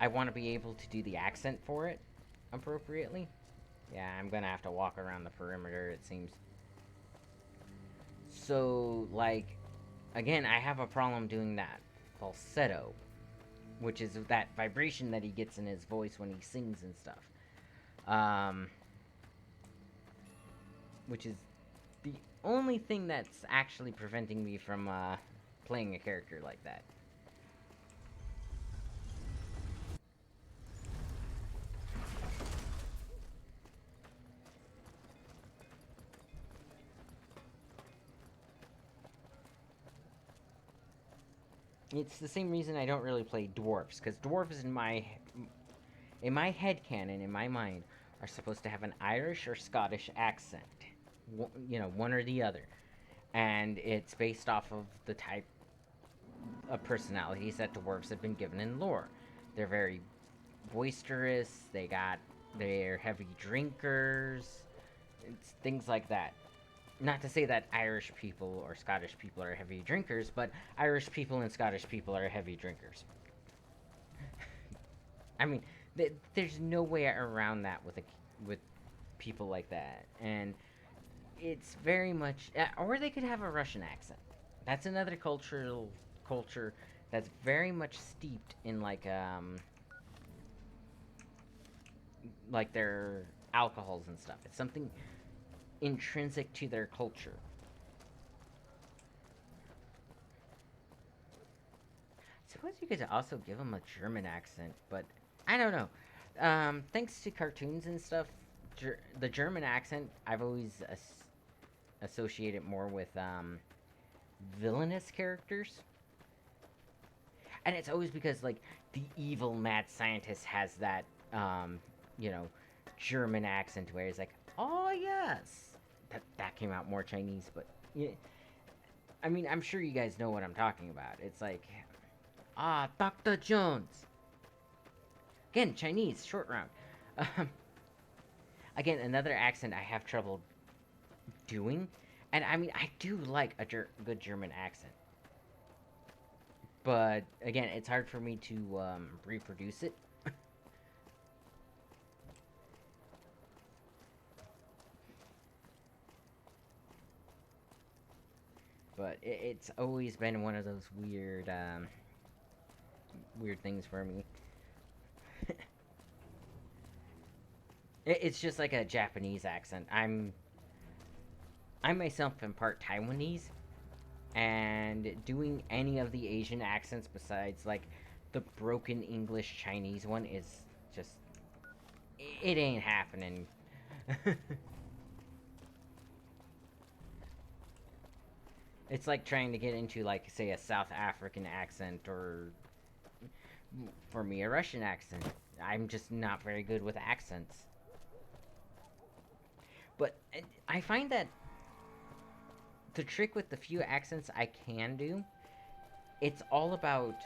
I want to be able to do the accent for it appropriately. Yeah, I'm gonna have to walk around the perimeter, it seems. So, like, again, I have a problem doing that falsetto, which is that vibration that he gets in his voice when he sings and stuff. Which is the only thing that's actually preventing me from playing a character like that. It's the same reason I don't really play dwarves, because dwarves in my headcanon, in my mind, are supposed to have an Irish or Scottish accent. You know, one or the other. And it's based off of the type of personalities that dwarves have been given in lore. They're very boisterous, they're heavy drinkers, it's things like that. Not to say that Irish people or Scottish people are heavy drinkers, but Irish people and Scottish people are heavy drinkers. I mean, there's no way around that with people like that, and it's very much, or they could have a Russian accent. That's another culture that's very much steeped in like their alcohols and stuff. It's something intrinsic to their culture. I suppose you could also give them a German accent, but I don't know. Thanks to cartoons and stuff, the German accent I've always associated more with villainous characters, and it's always because like the evil mad scientist has that you know, German accent where he's like, oh yes. That came out more Chinese, but yeah, I mean, I'm sure you guys know what I'm talking about. It's like, Dr. Jones. Again, Chinese, short round. Again, another accent I have trouble doing, and I mean, I do like a good German accent, but again, it's hard for me to reproduce it. But it's always been one of those weird things for me. It's just like a Japanese accent. I myself am part Taiwanese, and doing any of the Asian accents besides like the broken English Chinese one is just, it ain't happening. It's like trying to get into, like, say, a South African accent, or, for me, a Russian accent. I'm just not very good with accents. But I find that the trick with the few accents I can do, it's all about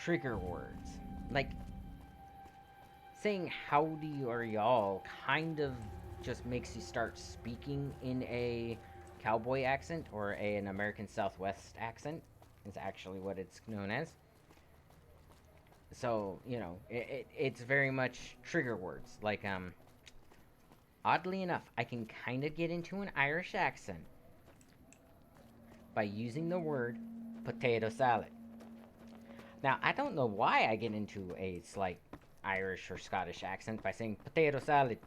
trigger words. Like, saying howdy or y'all kind of just makes you start speaking in a cowboy accent, or an American Southwest accent is actually what it's known as. So, you know, it's very much trigger words. Like, oddly enough, I can kind of get into an Irish accent by using the word potato salad. Now, I don't know why I get into a slight Irish or Scottish accent by saying potato salad.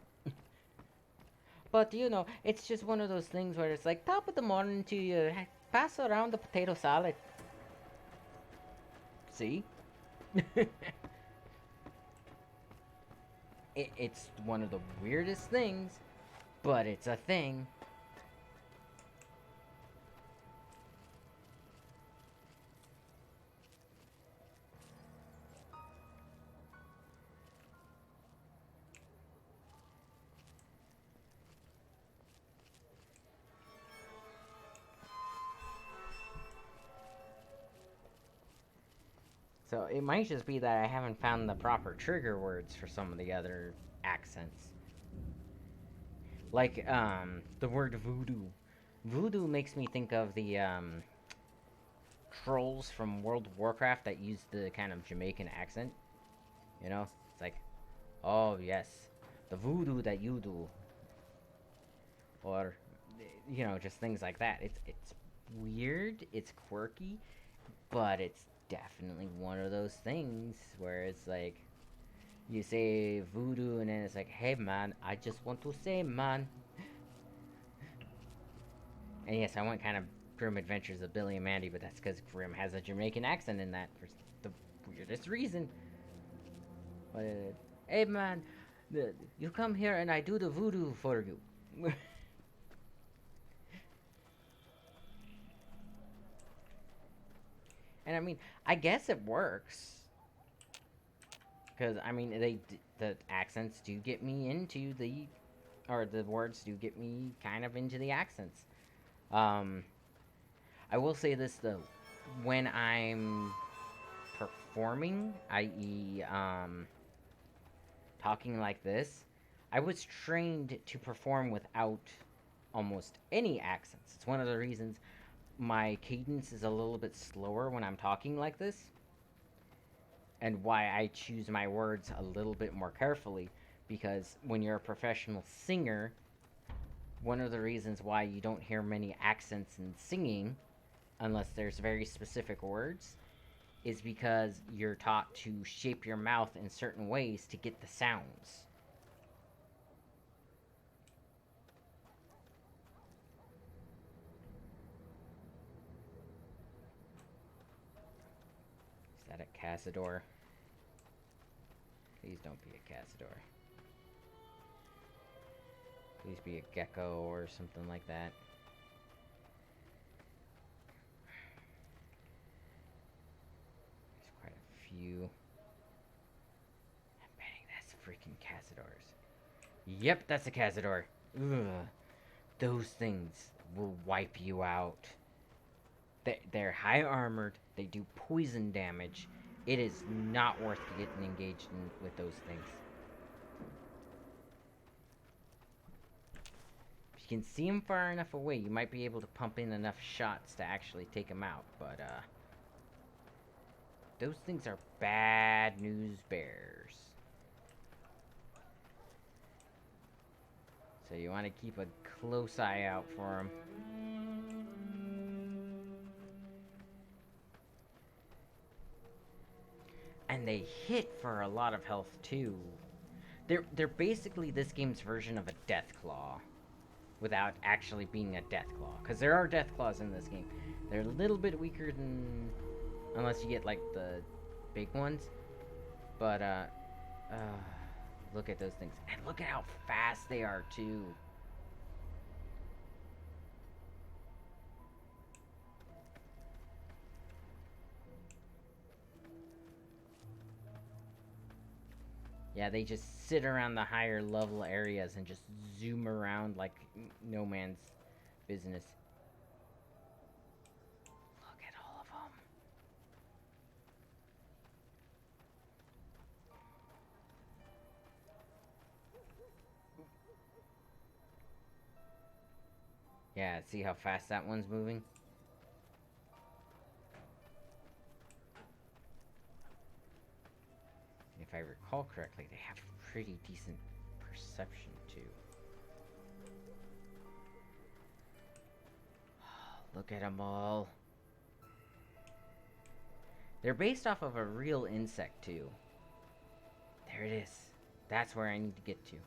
But, you know, it's just one of those things where it's like, top of the morning to you, pass around the potato salad. See? It's one of the weirdest things, but it's a thing. So it might just be that I haven't found the proper trigger words for some of the other accents. Like, the word voodoo. Voodoo makes me think of the, trolls from World of Warcraft that use the kind of Jamaican accent. You know? It's like, oh yes, the voodoo that you do. Or, you know, just things like that. It's weird, it's quirky, but it's definitely one of those things where it's like, you say voodoo and then it's like, hey man, I just want to say man. And yes, I went kind of Grim Adventures of Billy and Mandy, but that's because Grim has a Jamaican accent in that for the weirdest reason. But, hey man, you come here and I do the voodoo for you. And I mean, I guess it works. Because, I mean, the accents do get me into the... Or the words do get me kind of into the accents. I will say this, though. When I'm performing, i.e., talking like this, I was trained to perform without almost any accents. It's one of the reasons my cadence is a little bit slower when I'm talking like this, and why I choose my words a little bit more carefully, because when you're a professional singer, one of the reasons why you don't hear many accents in singing, unless there's very specific words, is because you're taught to shape your mouth in certain ways to get the sounds. Is that a Cazador? Please don't be a Cazador. Please be a gecko or something like that. There's quite a few. I'm betting that's freaking Cazadors. Yep, that's a Cazador. Ugh. Those things will wipe you out. They're high armored. They do poison damage. It is not worth getting engaged in with those things. If you can see them far enough away, you might be able to pump in enough shots to actually take them out. But, those things are bad news bears. So you want to keep a close eye out for them. And they hit for a lot of health too. They're basically this game's version of a Deathclaw, without actually being a Deathclaw. Because there are Deathclaws in this game. They're a little bit weaker than, unless you get like the big ones. But look at those things, and look at how fast they are too. Yeah, they just sit around the higher level areas and just zoom around like no man's business. Look at all of them. Yeah, see how fast that one's moving? If I recall correctly, they have pretty decent perception, too. Look at them all. They're based off of a real insect, too. There it is. That's where I need to get to.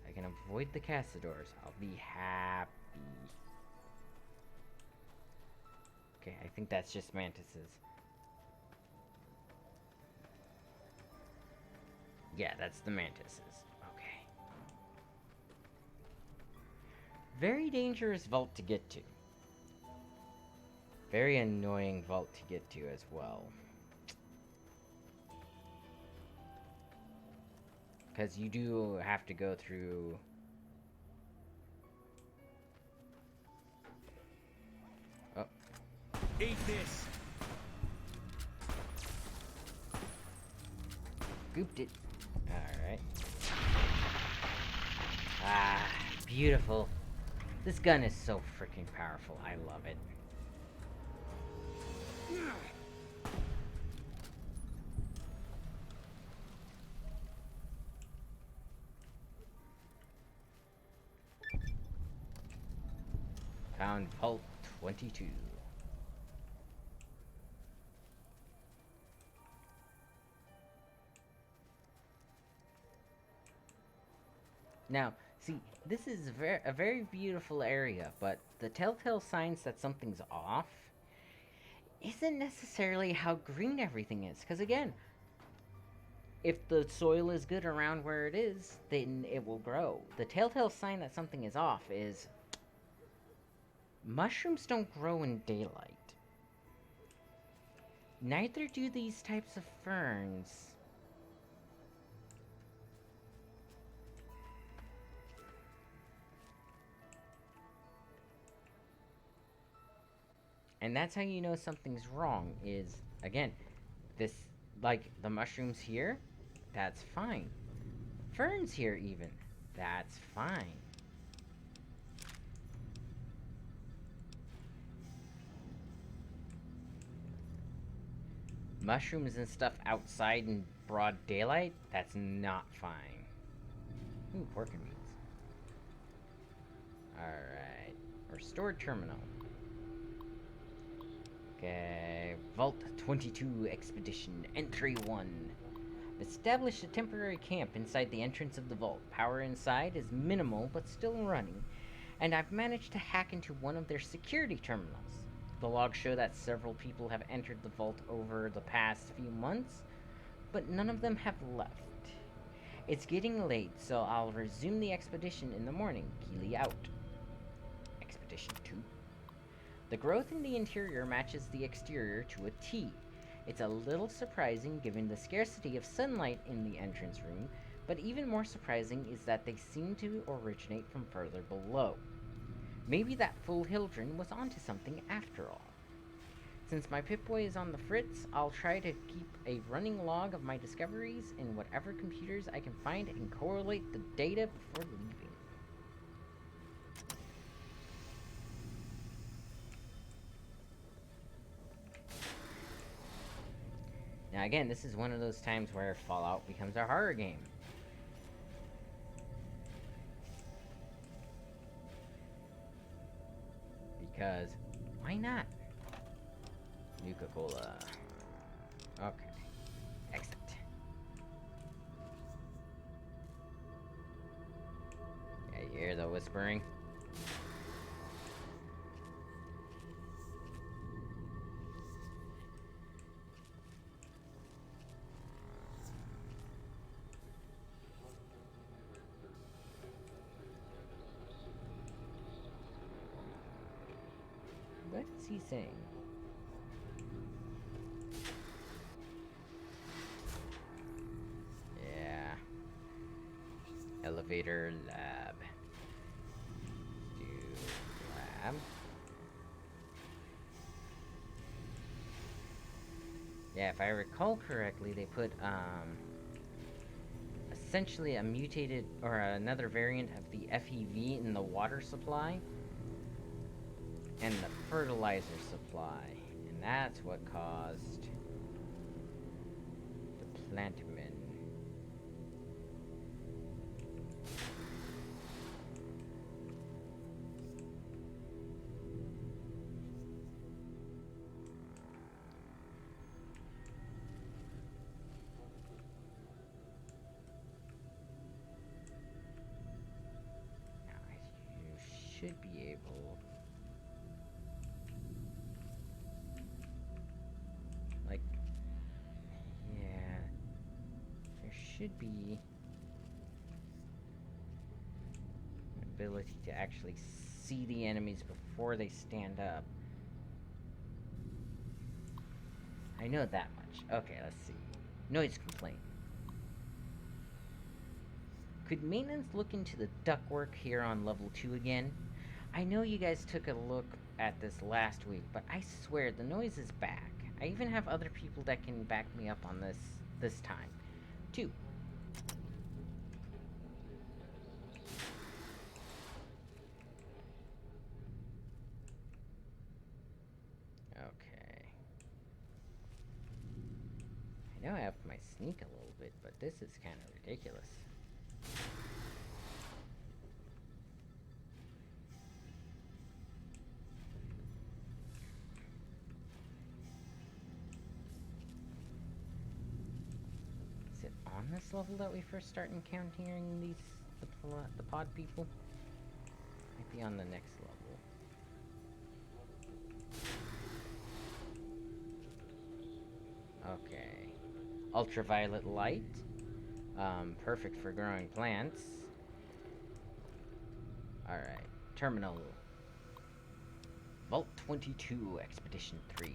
If I can avoid the Cazadors, I'll be happy. Okay, I think that's just mantises. Yeah, that's the mantises. Okay. Very dangerous vault to get to. Very annoying vault to get to as well. Because you do have to go through... Oh. Eat this! Scooped it. Alright. Ah, beautiful. This gun is so freaking powerful. I love it. Found Vault 22. Now, see, this is a very beautiful area, but the telltale signs that something's off isn't necessarily how green everything is. Because again, if the soil is good around where it is, then it will grow. The telltale sign that something is off is mushrooms don't grow in daylight. Neither do these types of ferns. And that's how you know something's wrong, is, again, this, like, the mushrooms here, that's fine. Ferns here, even, that's fine. Mushrooms and stuff outside in broad daylight, that's not fine. Ooh, pork and beans. Alright. Restored terminal. Okay. Vault 22 Expedition. Entry 1. Established a temporary camp inside the entrance of the vault. Power inside is minimal, but still running. And I've managed to hack into one of their security terminals. The logs show that several people have entered the vault over the past few months, but none of them have left. It's getting late, so I'll resume the expedition in the morning. Keely out. Expedition 2. The growth in the interior matches the exterior to a T. It's a little surprising given the scarcity of sunlight in the entrance room, but even more surprising is that they seem to originate from further below. Maybe that fool Hildren was onto something after all. Since my Pip-Boy is on the fritz, I'll try to keep a running log of my discoveries in whatever computers I can find and correlate the data before leaving. Now again, this is one of those times where Fallout becomes a horror game. Because, why not? Nuka-Cola. Okay. Exit. Yeah, you hear the whispering? What is he saying? Yeah. Elevator lab. Do lab. Yeah, if I recall correctly, they put, essentially a mutated, or another variant of the FEV in the water supply and the fertilizer supply, and that's what caused the plantmen. Now, you should be able, like, yeah, there should be an ability to actually see the enemies before they stand up. I know that much. Okay, let's see. Noise complaint. Could maintenance look into the ductwork here on level 2 again? I know you guys took a look at this last week, but I swear the noise is back. I even have other people that can back me up on this time. 2. Okay. I know I upped my sneak a little bit, but this is kind of ridiculous. Is it on this level that we first start encountering the pod people? Might be on the next level. Okay. Ultraviolet light. Perfect for growing plants. Alright. Terminal. Vault 22, Expedition 3.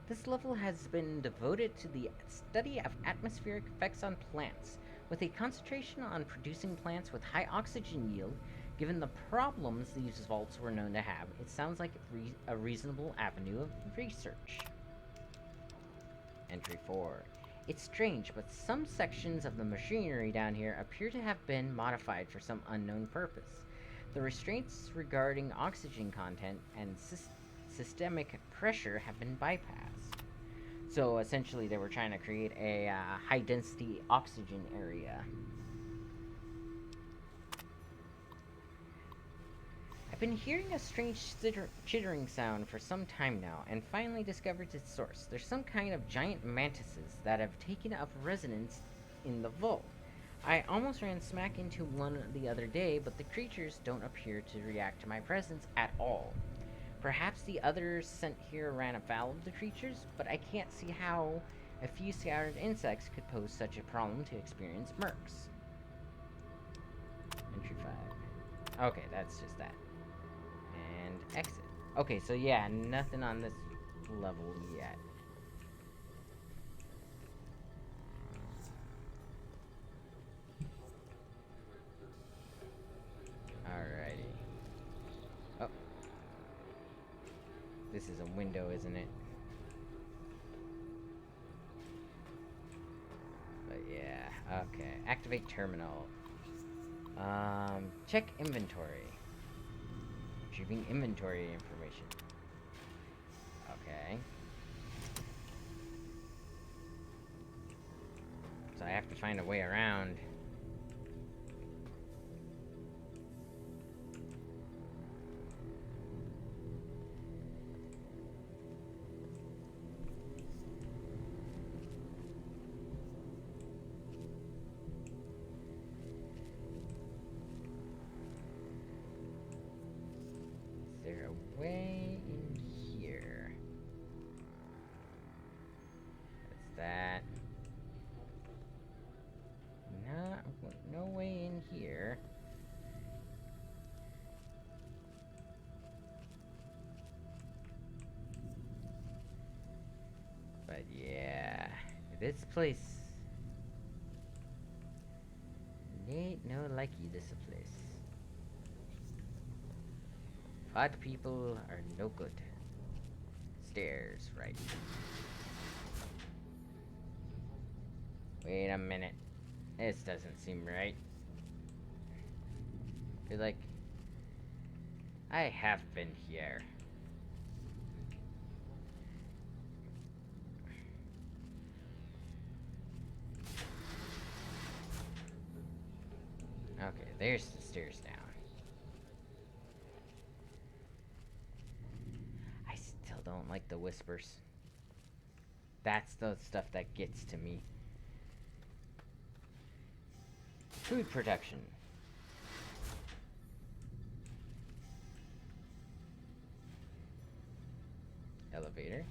This level has been devoted to the study of atmospheric effects on plants, with a concentration on producing plants with high oxygen yield. Given the problems these vaults were known to have, it sounds like a reasonable avenue of research. Entry 4. It's strange, but some sections of the machinery down here appear to have been modified for some unknown purpose. The restraints regarding oxygen content and systemic pressure have been bypassed. So essentially they were trying to create a high-density oxygen area. I've been hearing a strange chittering sound for some time now, and finally discovered its source. There's some kind of giant mantises that have taken up residence in the vault. I almost ran smack into one the other day, but the creatures don't appear to react to my presence at all. Perhaps the others sent here ran afoul of the creatures, but I can't see how a few scattered insects could pose such a problem to experienced mercs. Entry 5. Okay, that's just that. And exit. Okay, so yeah, nothing on this level yet. Alrighty. Oh. This is a window, isn't it? But yeah, okay. Activate terminal. Check inventory. Retrieving inventory information. Okay. So I have to find a way around. Is there a way in here? What's that? No way in here. But yeah, this place ain't no likey this place. Pod people are no good. Stairs, right. Wait a minute. This doesn't seem right. Feel like I have been here. Okay, there's the stairs down. I still don't like the whispers. That's the stuff that gets to me. Food production. Elevator.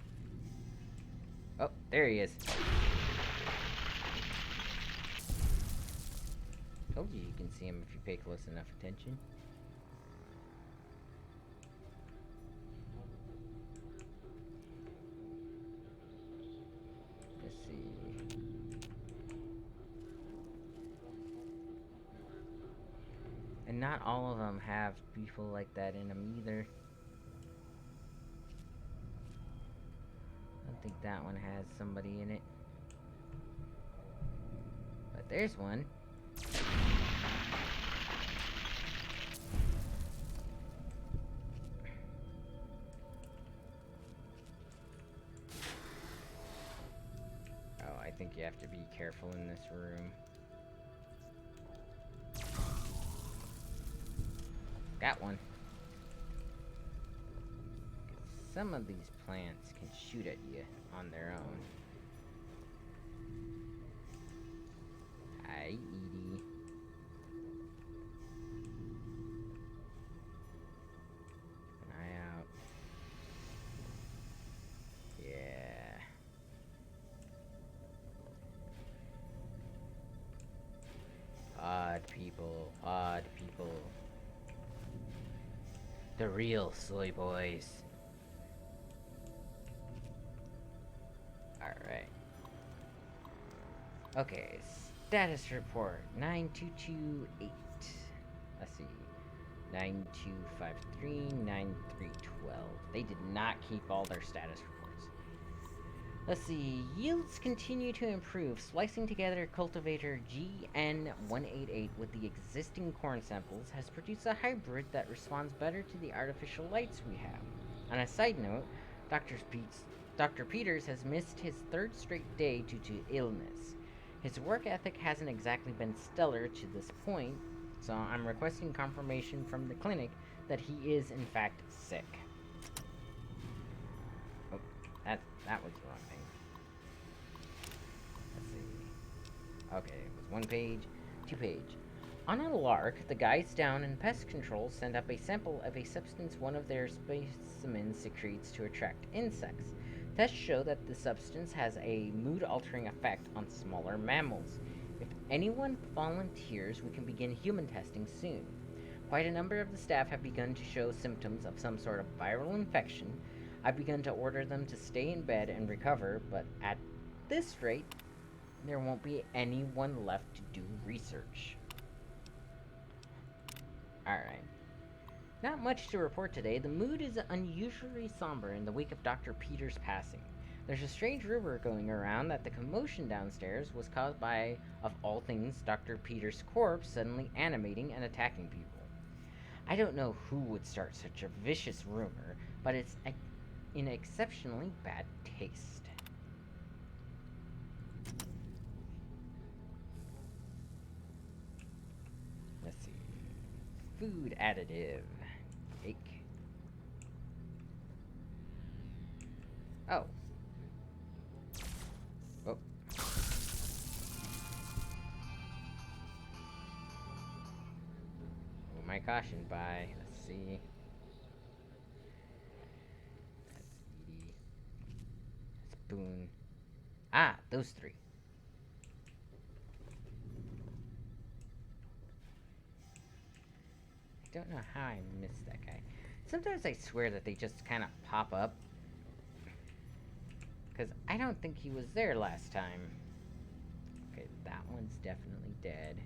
Oh, there he is. Told you you can see him if you pay close enough attention. Let's see. And not all of them have people like that in them either. I don't think that one has somebody in it. There's one. Oh, I think you have to be careful in this room. Got one. Some of these plants can shoot at you on their own. Hi, Edie. An eye out. Yeah. Odd people, odd people. The real soy boys. Alright. Okay, status report 9228. Let's see. 9253, 9312. They did not keep all their status reports. Let's see. Yields continue to improve. Splicing together cultivator GN188 with the existing corn samples has produced a hybrid that responds better to the artificial lights we have. On a side note, Dr. Peters has missed his third straight day due to illness. His work ethic hasn't exactly been stellar to this point, so I'm requesting confirmation from the clinic that he is in fact sick. Oh, that was the wrong thing. Let's see. Okay, it was 1 page, 2 page. On a lark, the guys down in pest control send up a sample of a substance one of their specimens secretes to attract insects. Tests show that the substance has a mood-altering effect on smaller mammals. If anyone volunteers, we can begin human testing soon. Quite a number of the staff have begun to show symptoms of some sort of viral infection. I've begun to order them to stay in bed and recover, but at this rate, there won't be anyone left to do research. Alright. Not much to report today. The mood is unusually somber in the wake of Dr. Peters' passing. There's a strange rumor going around that the commotion downstairs was caused by, of all things, Dr. Peters' corpse suddenly animating and attacking people. I don't know who would start such a vicious rumor, but it's in exceptionally bad taste. Let's see. Food additive. Cake. Oh. Oh. Oh, my caution by. Let's see. That's Edie. That's Boone. Ah, those three. I don't know how I missed that guy. Sometimes I swear that they just kind of pop up. Because I don't think he was there last time. Okay, that one's definitely dead.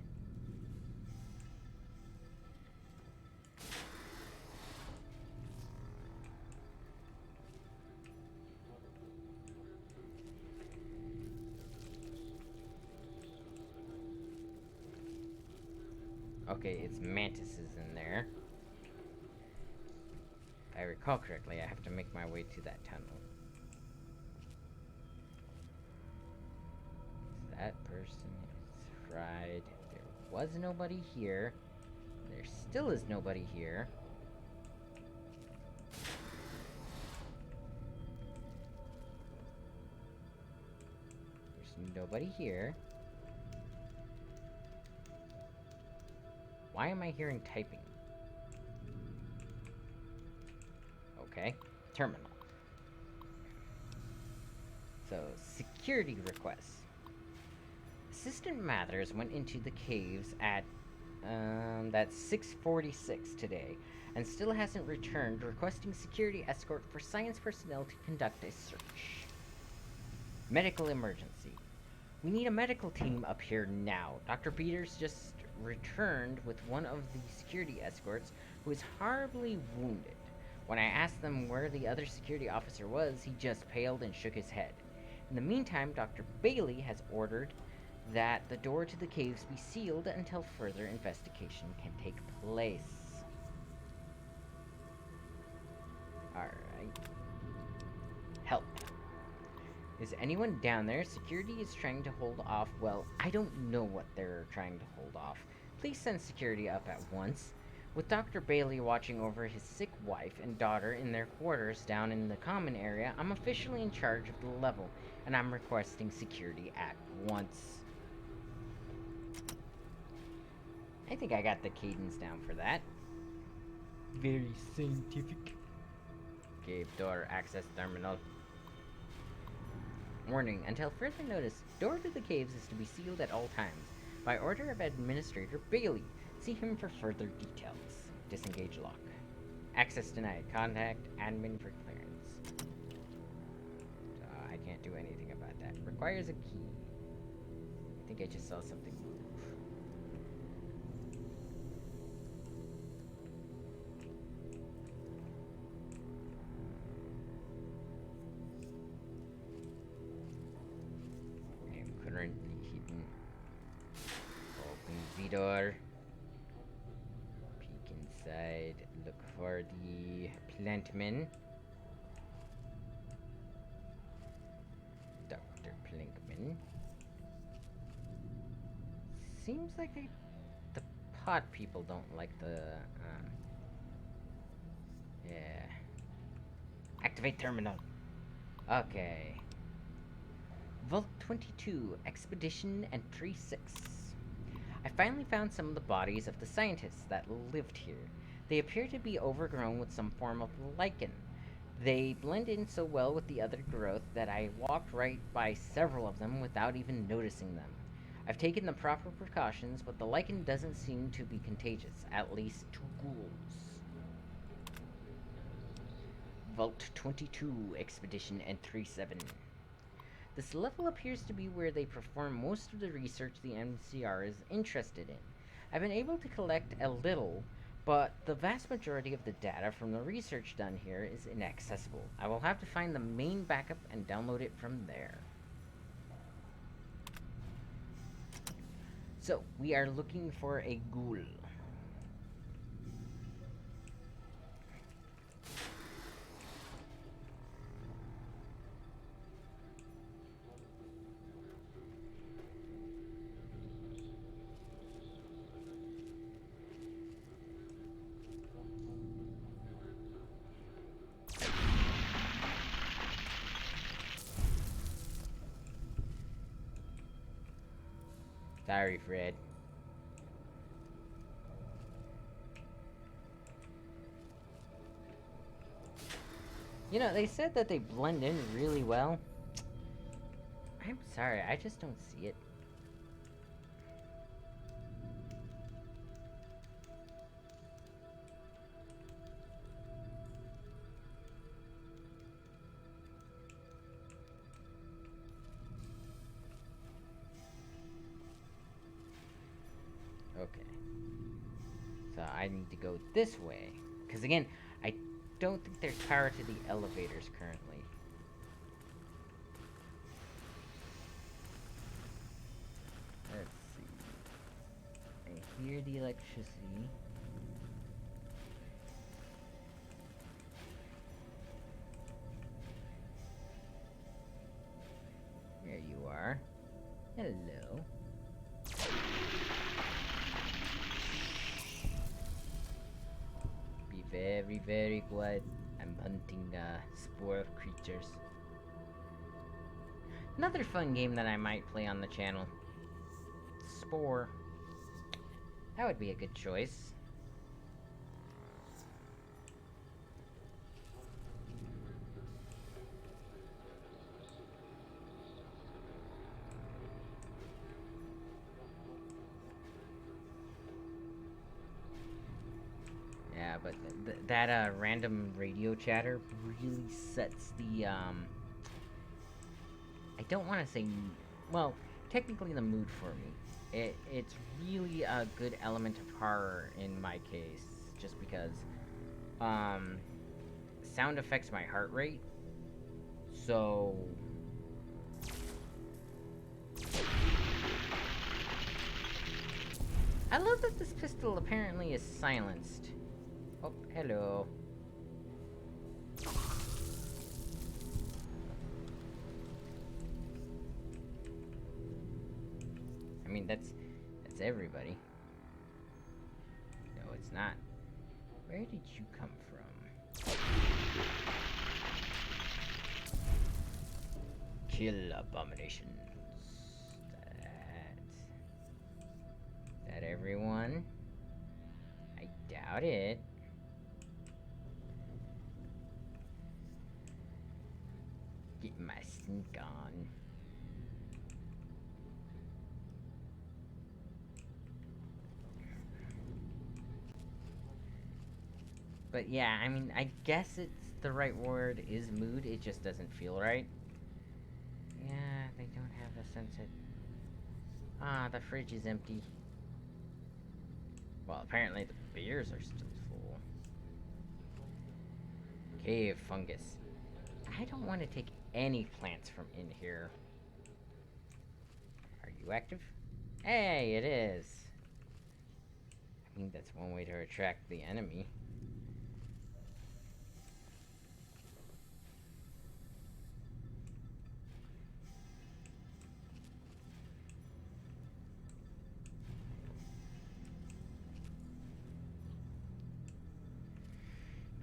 Okay, it's mantises in there. If I recall correctly, I have to make my way to that tunnel. That person is fried. There was nobody here. There still is nobody here. There's nobody here. Why am I hearing typing? Okay, terminal. So, security requests. Assistant Mathers went into the caves at, that's 6:46 today, and still hasn't returned, requesting security escort for science personnel to conduct a search. Medical emergency. We need a medical team up here now. Dr. Peters just returned with one of the security escorts who is horribly wounded. When I asked them where the other security officer was, he just paled and shook his head. In the meantime, Dr. Bailey has ordered that the door to the caves be sealed until further investigation can take place. Alright. Help. Is anyone down there? Security is trying to hold off. Well, I don't know what they're trying to hold off. Please send security up at once. With Dr. Bailey watching over his sick wife and daughter in their quarters down in the common area, I'm officially in charge of the level, and I'm requesting security at once. I think I got the cadence down for that. Very scientific. Cave door access terminal. Warning, until further notice, door to the caves is to be sealed at all times. By order of Administrator Bailey. See him for further details. Disengage lock. Access denied. Contact admin for clearance. I can't do anything about that. Requires a key. I think I just saw something move. I am currently hidden. Open the door. Peek inside. Look for the plantman. Dr. Plinkman. Seems like the pod people don't like the, yeah. Activate terminal. Okay. Vault 22, Expedition Entry 6. I finally found some of the bodies of the scientists that lived here. They appear to be overgrown with some form of lichen. They blend in so well with the other growth that I walked right by several of them without even noticing them. I've taken the proper precautions, but the lichen doesn't seem to be contagious, at least to ghouls. Vault 22, Expedition Entry 7. This level appears to be where they perform most of the research the MCR is interested in. I've been able to collect a little, but the vast majority of the data from the research done here is inaccessible. I will have to find the main backup and download it from there. So, we are looking for a ghoul. Sorry, Fred. You know, they said that they blend in really well. I'm sorry, I just don't see it. Okay. So I need to go this way. Because again, I don't think there's power to the elevators currently. Let's see. I hear the electricity. There you are. Hello. Be very, very quiet. I'm hunting spore creatures. Another fun game that I might play on the channel. Spore. That would be a good choice. Yeah, but that random radio chatter really sets the I don't want to say, well, technically the mood for me. It's really a good element of horror in my case, just because sound affects my heart rate. So I love that this pistol apparently is silenced. Oh, hello. I mean, that's everybody. No, it's not. Where did you come from? Kill abominations. That everyone? I doubt it. Get my sneak on. But yeah, I mean, I guess it's the right word is mood, it just doesn't feel right. Yeah, they don't have a sunset. Ah, the fridge is empty. Well, apparently the beers are still full. Cave fungus. I don't want to take any plants from in here. Are you active? Hey, it is. I mean, that's one way to attract the enemy.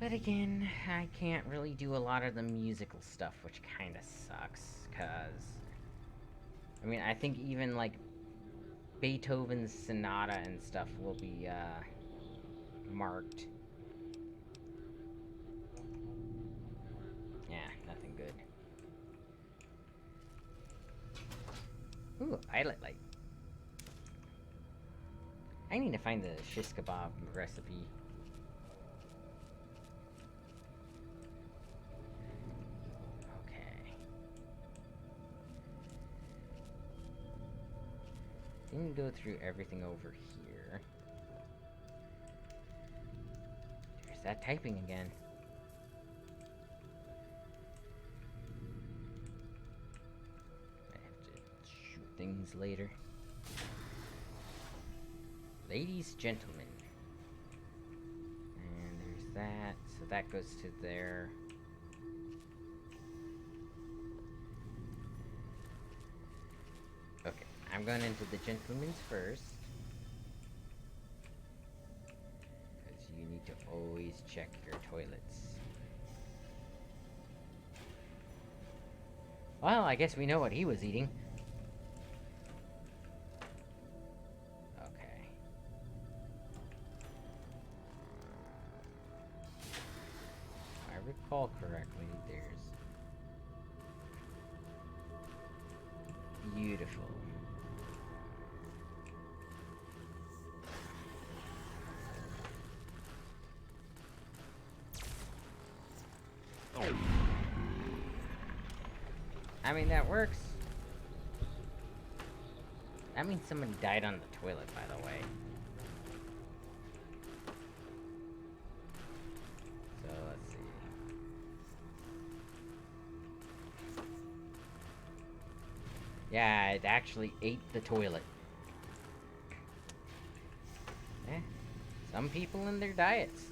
But again, I can't really do a lot of the musical stuff, which kinda sucks, cause... I mean, I think even, like, Beethoven's Sonata and stuff will be, marked. Yeah, nothing good. Ooh, a pilot light. I need to find the shish kebab recipe. Okay. Didn't go through everything over here. There's that typing again. I have to shoot things later. Ladies, gentlemen. And there's that. So that goes to there. Okay, I'm going into the gentleman's first. Because you need to always check your toilets. Well, I guess we know what he was eating. Okay. If I recall correctly, there's... Beautiful. I mean, that works. That means somebody died on the toilet, by the way. So, let's see. Yeah, it actually ate the toilet. Eh, some people in their diets.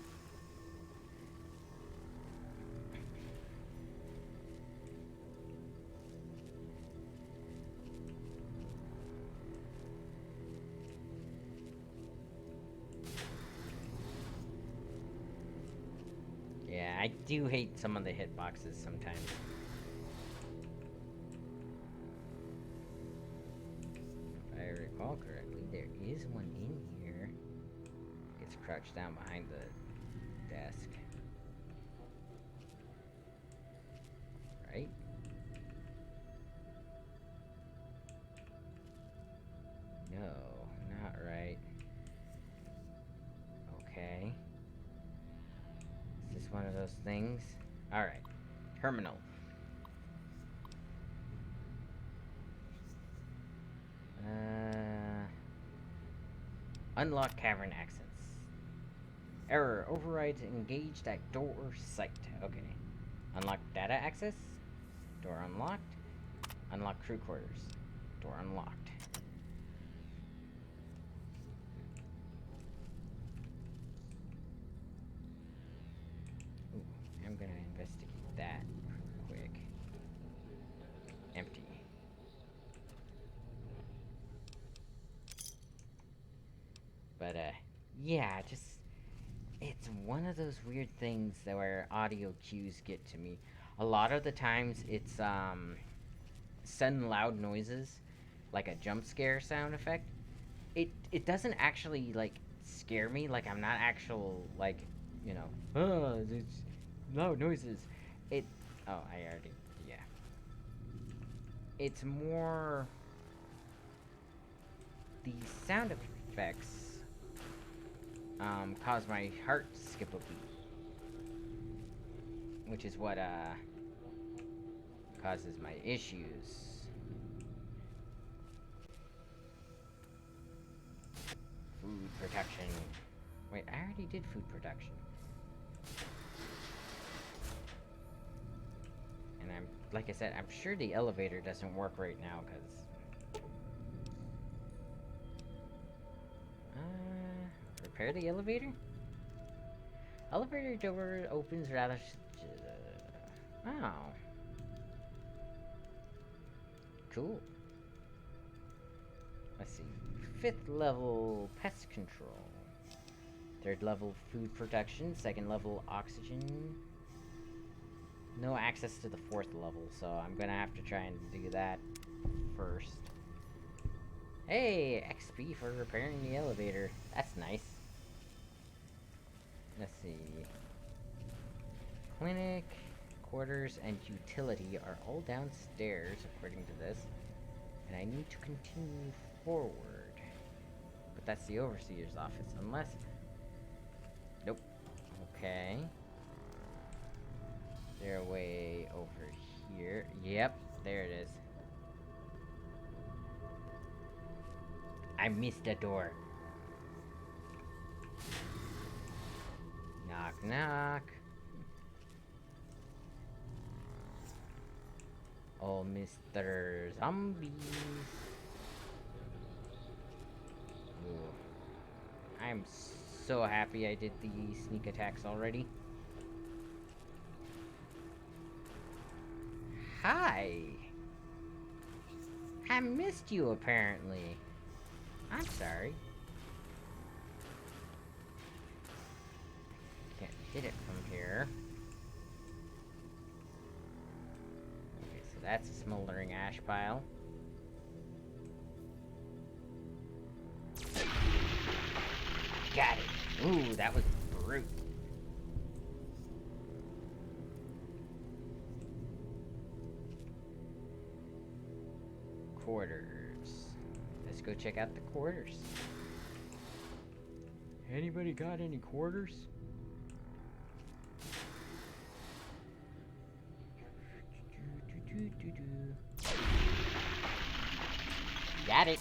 Yeah, I do hate some of the hitboxes sometimes. If I recall correctly, there is one in here. It's crouched down behind the desk. Right? No, not right. Okay. Is this one of those things? Alright. Terminal. Unlock cavern access. Error. Overrides engaged at door site. Okay. Unlock data access. Door unlocked. Unlock crew quarters. Door unlocked. that quick. Empty. But, yeah, just... It's one of those weird things that where audio cues get to me. A lot of the times it's, sudden loud noises, like a jump scare sound effect. It doesn't actually, like, scare me. Like, I'm not actual, like, you know, oh, it's loud noises. It... Oh, I already... Yeah. It's more... The sound effects cause my heart to skip a beat, which is what causes my issues. Food protection. Wait, I already did food protection. And I'm, like I said, I'm sure the elevator doesn't work right now, because... repair the elevator? Elevator door opens rather... oh. Cool. Let's see. 5th level pest control. 3rd level food protection. 2nd level oxygen. No access to the 4th level, so I'm gonna have to try and do that first. Hey! XP for repairing the elevator. That's nice. Let's see. Clinic, quarters, and utility are all downstairs, according to this. And I need to continue forward. But that's the overseer's office, unless... Nope. Okay. They're way over here. Yep, there it is. I missed a door. Knock, knock. Oh, Mr. Zombies. Ooh. I'm so happy I did the sneak attacks already. Hi. I missed you, apparently. I'm sorry. Can't hit it from here. Okay, so that's a smoldering ash pile. Got it. Ooh, that was brute. Quarters. Let's go check out the quarters. Anybody got any quarters? Got it.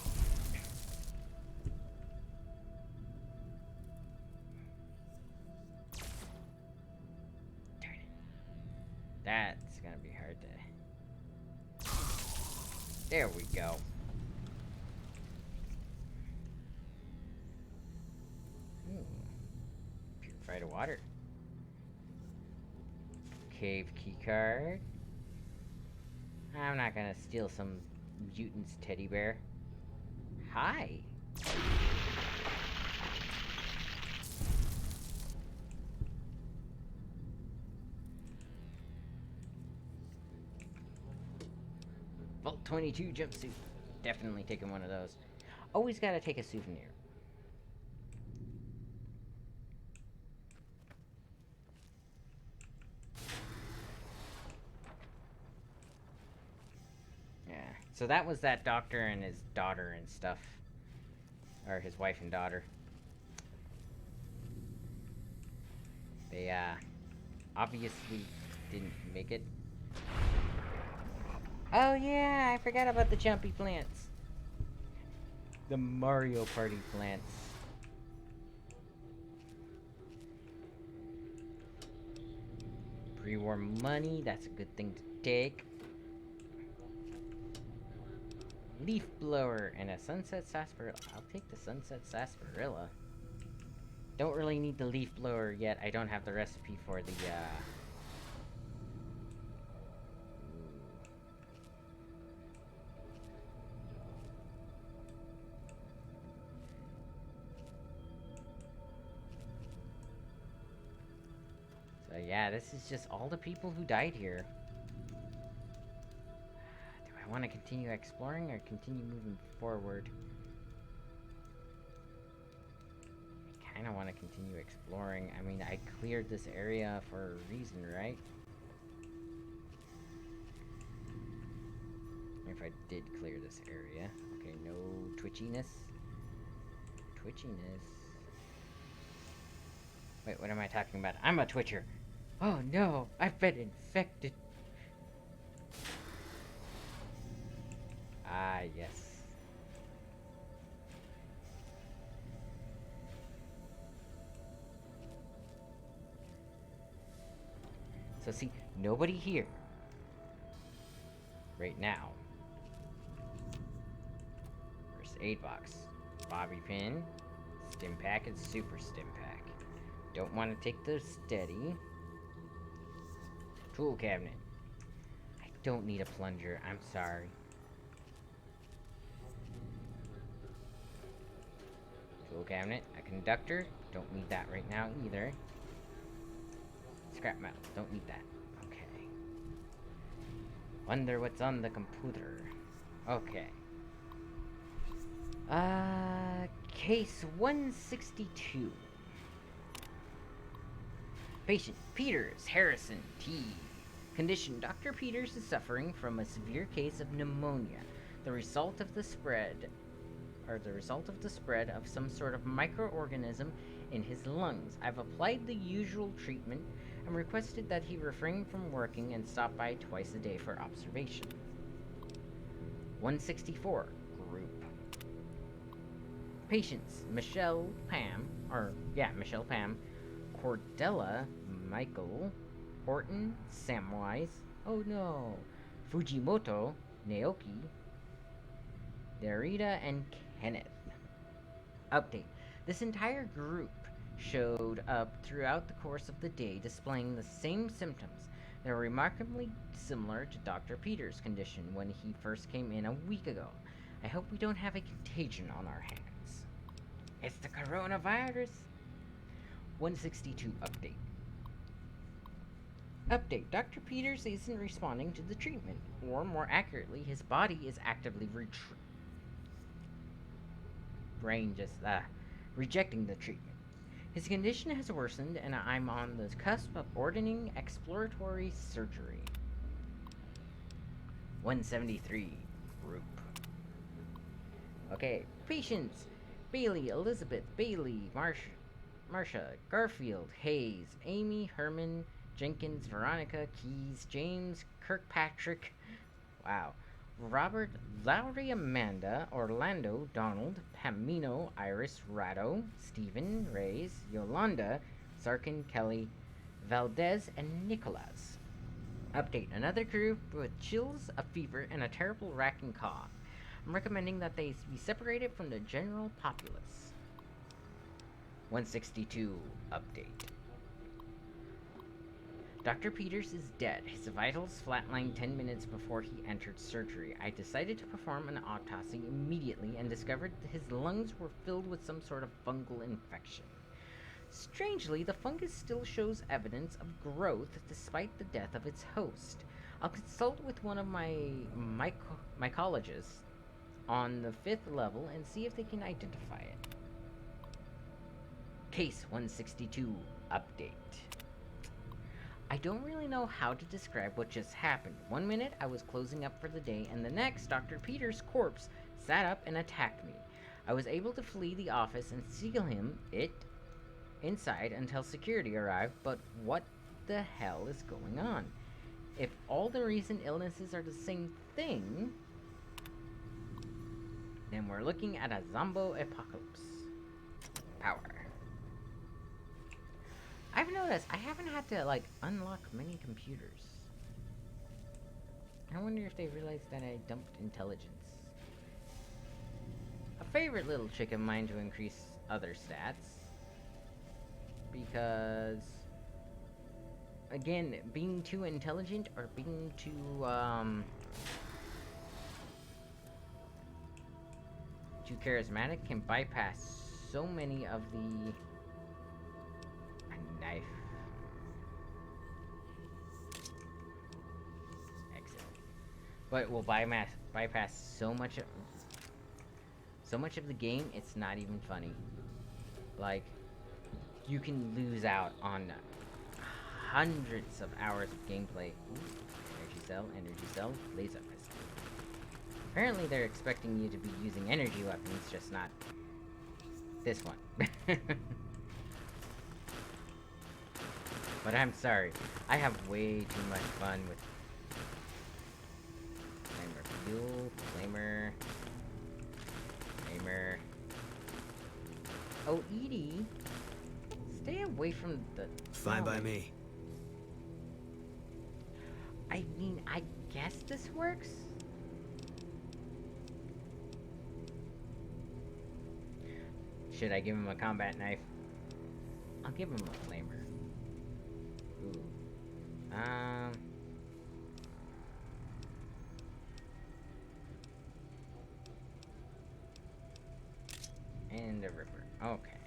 Darn it. That's gonna be hard to... There we go. Purified water. Cave keycard. I'm not gonna steal some mutant's teddy bear. Hi. Vault 22 jumpsuit. Definitely taking one of those. Always gotta take a souvenir. So that was that doctor and his daughter and stuff. Or his wife and daughter. They, obviously didn't make it. Oh yeah, I forgot about the jumpy plants. The Mario Party plants. Pre-war money, that's a good thing to take. Leaf blower and a sunset sarsaparilla. I'll take the sunset sarsaparilla. Don't really need the leaf blower yet. I don't have the recipe for the yeah, this is just all the people who died here. Do I want to continue exploring or continue moving forward? I kind of want to continue exploring. I mean, I cleared this area for a reason, right? If I did clear this area. Okay, no twitchiness. Twitchiness. Wait, what am I talking about? I'm a twitcher. Oh no, I've been infected. Ah, yes. So see, nobody here. Right now. First aid box. Bobby pin. Stim pack and super stim pack. Don't want to take the steady. Tool cabinet. I don't need a plunger. I'm sorry. Tool cabinet. A conductor. Don't need that right now either. Scrap metal. Don't need that. Okay. Wonder what's on the computer. Okay. Case 162. Patient Peters Harrison T. Condition: Dr. Peters is suffering from a severe case of pneumonia, the result of the spread of some sort of microorganism in his lungs. I've applied the usual treatment and requested that he refrain from working and stop by twice a day for observation. 164. Group. Patients: Michelle Pam, Cordella Michael, Horton Samwise, oh no, Fujimoto, Naoki, Derrida, and Kenneth. Update. This entire group showed up throughout the course of the day displaying the same symptoms. They're remarkably similar to Dr. Peters' condition when he first came in a week ago. I hope we don't have a contagion on our hands. It's the coronavirus. 162 update. Update. Dr. Peters isn't responding to the treatment, or more accurately, his body is actively rejecting the treatment. His condition has worsened, and I'm on the cusp of ordering exploratory surgery. 173 group. Okay, patients: Bailey, Elizabeth, Bailey, Marsha, Garfield, Hayes, Amy, Herman, Jenkins, Veronica, Keys, James, Kirkpatrick, wow, Robert, Lowry, Amanda, Orlando, Donald, Pamino, Iris, Rado, Stephen, Reyes, Yolanda, Sarkin, Kelly, Valdez, and Nicholas. Update. Another group with chills, a fever, and a terrible racking cough. I'm recommending that they be separated from the general populace. 162 update. Dr. Peters is dead. His vitals flatlined 10 minutes before he entered surgery. I decided to perform an autopsy immediately and discovered that his lungs were filled with some sort of fungal infection. Strangely, the fungus still shows evidence of growth despite the death of its host. I'll consult with one of my mycologists on the 5th level and see if they can identify it. Case 162 update. I don't really know how to describe what just happened. One minute I was closing up for the day, and the next Dr. Peters' corpse sat up and attacked me. I was able to flee the office and seal it inside until security arrived, but what the hell is going on? If all the recent illnesses are the same thing, then we're looking at a zombie apocalypse. Power. I've noticed I haven't had to, unlock many computers. I wonder if they realized that I dumped intelligence. A favorite little trick of mine to increase other stats. Because, again, being too intelligent or being too, too charismatic can bypass so many of the... A knife. but will bypass so much of the game, it's not even funny. Like, you can lose out on hundreds of hours of gameplay. Ooh, energy cell, laser pistol. Apparently they're expecting you to be using energy weapons, just not this one. But I'm sorry, I have way too much fun with flamer fuel, flamer. Oh, Edie, stay away from the... Fine by me. I mean, I guess this works? Should I give him a combat knife? I'll give him a flamer. Ooh. And a ripper. Okay.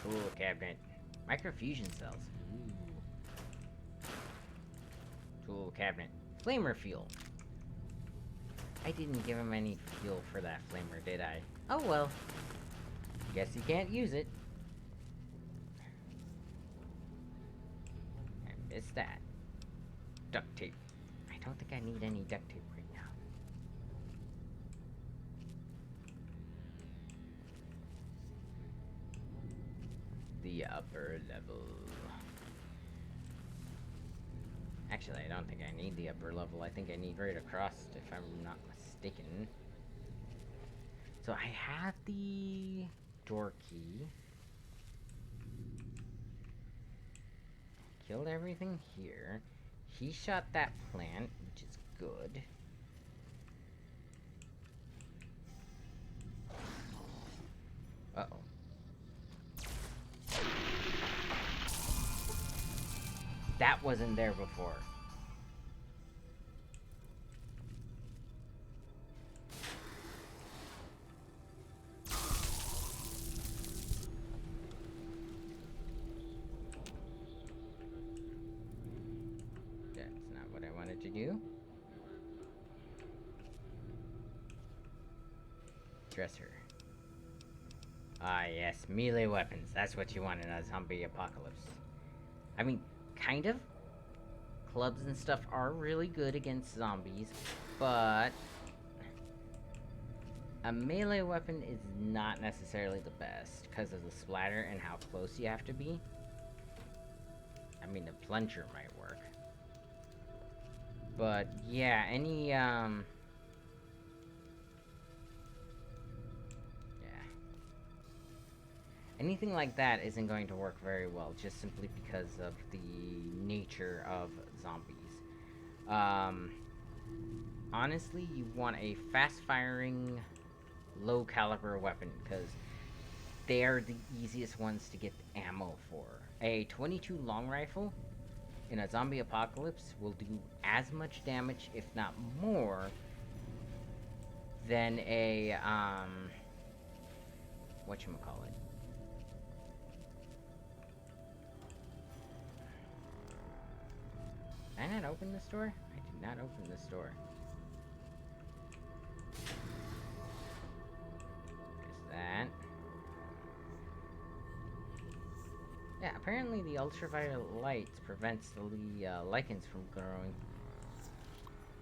Tool cabinet. Microfusion cells. Ooh. Tool cabinet. Flamer fuel. I didn't give him any fuel for that flamer, did I? Oh well. Guess he can't use it. I missed that. Duct tape. I don't think I need any duct tape right now. The upper level. Actually, I don't think I need the upper level. I think I need right across, if I'm not mistaken. So I have the door key. Killed everything here. He shot that plant, which is good. Uh-oh. That wasn't there before. That's not what I wanted to do. Dresser. Ah, yes, melee weapons. That's what you want in a zombie apocalypse. I mean, kind of. Clubs and stuff are really good against zombies, but a melee weapon is not necessarily the best because of the splatter and how close you have to be. I mean, a plunger might work. But yeah, anything like that isn't going to work very well, just simply because of the nature of zombies. Honestly, you want a fast-firing, low-caliber weapon, because they are the easiest ones to get ammo for. A 22 long rifle in a zombie apocalypse will do as much damage, if not more, than a, whatchamacallit. Did I not open this door? I did not open this door. There's that. Yeah, apparently the ultraviolet light prevents the lichens from growing.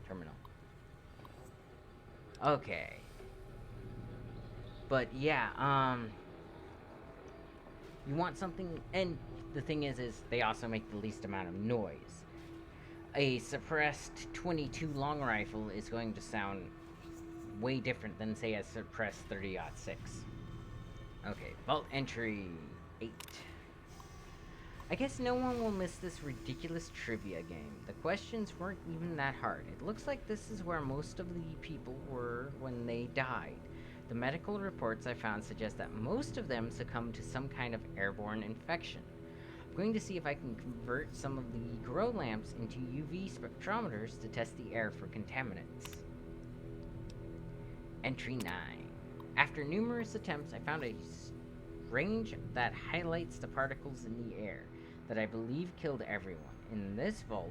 Terminal. Okay. But yeah, you want something, and the thing is they also make the least amount of noise. A suppressed 22 long rifle is going to sound way different than, say, a suppressed 30-06. Okay, vault entry 8. I guess no one will miss this ridiculous trivia game. The questions weren't even that hard. It looks like this is where most of the people were when they died. The medical reports I found suggest that most of them succumbed to some kind of airborne infection. I'm going to see if I can convert some of the grow lamps into UV spectrometers to test the air for contaminants. Entry 9. After numerous attempts, I found a range that highlights the particles in the air. that I believe killed everyone in this vault.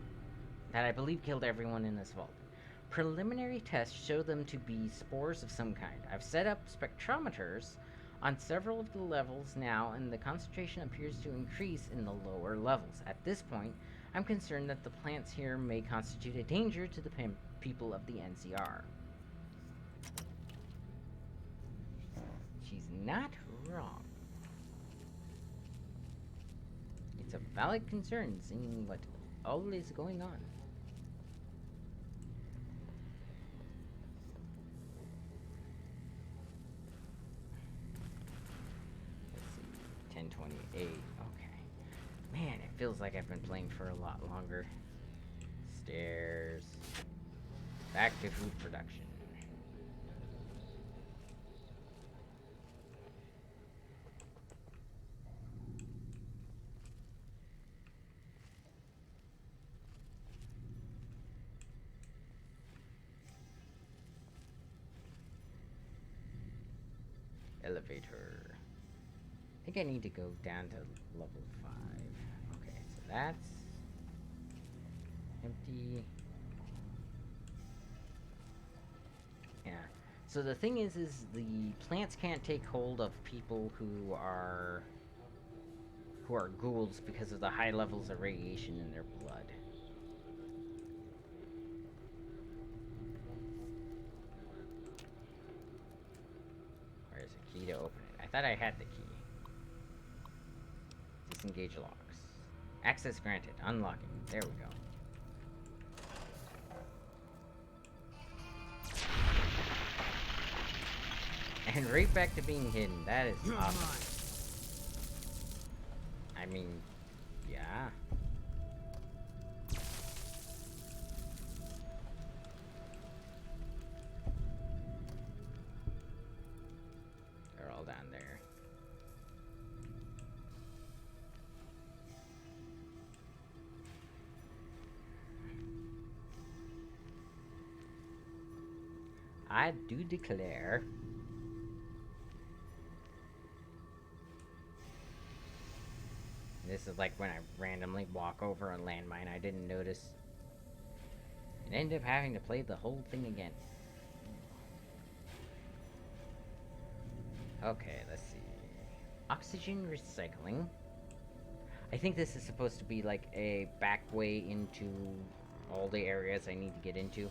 Preliminary tests show them to be spores of some kind. I've set up spectrometers on several of the levels now, and the concentration appears to increase in the lower levels. At this point, I'm concerned that the plants here may constitute a danger to the people of the NCR. She's not wrong. It's a valid concern, seeing what all is going on. Let's see, 10:28. Okay. Man, it feels like I've been playing for a lot longer. Stairs. Back to food production. Elevator. I think I need to go down to level 5. Okay, so that's empty. Yeah. So the thing is the plants can't take hold of people who are ghouls because of the high levels of radiation in their blood. Where's the key to open it? I thought I had the key. Disengage locks. Access granted. Unlocking. There we go. And right back to being hidden. That is awesome. I mean, yeah. They're all down there. I do declare. This is like when I randomly walk over a landmine I didn't notice. And end up having to play the whole thing again. Okay, let's see. Oxygen recycling. I think this is supposed to be like a back way into all the areas I need to get into.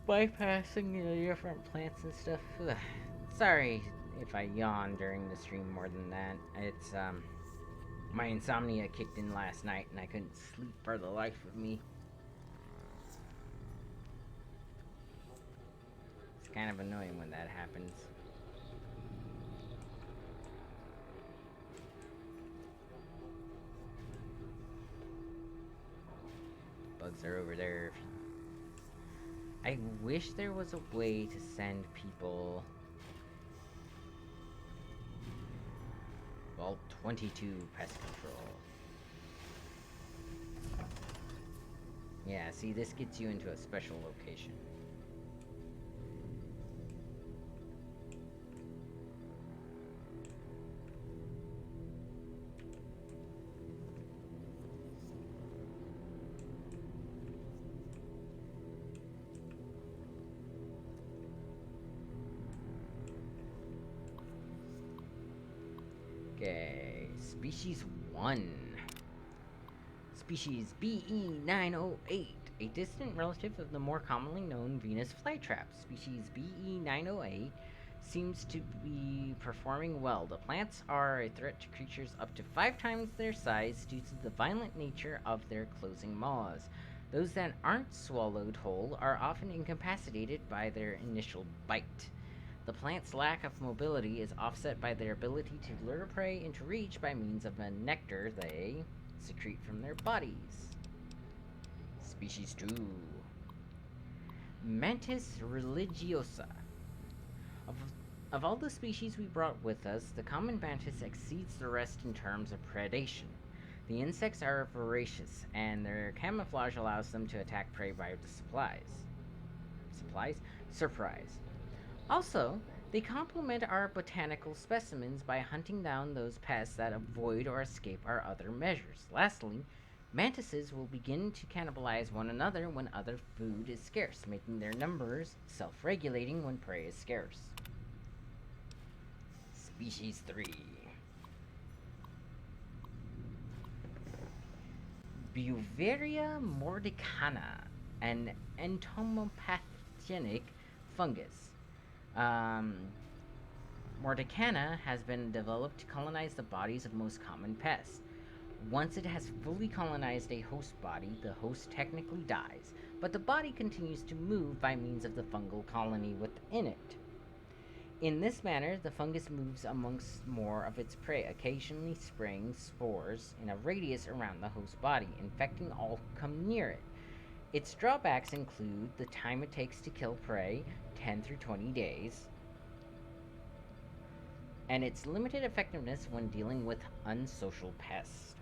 Bypassing the different plants and stuff. Ugh. Sorry if I yawn during the stream more than that. It's, my insomnia kicked in last night and I couldn't sleep for the life of me. It's kind of annoying when that happens. Bugs are over there. I wish there was a way to send people... Vault 22 pest control. Yeah, see, this gets you into a special location. Okay, Species 1. Species BE-908, a distant relative of the more commonly known Venus flytrap. Species BE-908 seems to be performing well. The plants are a threat to creatures up to 5 times their size due to the violent nature of their closing maws. Those that aren't swallowed whole are often incapacitated by their initial bite. The plant's lack of mobility is offset by their ability to lure prey into reach by means of a nectar they secrete from their bodies. Species 2. Mantis Religiosa. Of all the species we brought with us, the common mantis exceeds the rest in terms of predation. The insects are voracious, and their camouflage allows them to attack prey by the surprise. Also, They complement our botanical specimens by hunting down those pests that avoid or escape our other measures. Lastly, mantises will begin to cannibalize one another when other food is scarce, making their numbers self-regulating when prey is scarce. Species 3. Beauveria mordicana, an entomopathogenic fungus. Mordicana has been developed to colonize the bodies of most common pests. Once it has fully colonized a host body, the host technically dies, but the body continues to move by means of the fungal colony within it. In this manner, the fungus moves amongst more of its prey, occasionally spraying spores in a radius around the host body, infecting all who come near it. Its drawbacks include the time it takes to kill prey, 10 through 20 days, and its limited effectiveness when dealing with unsocial pests.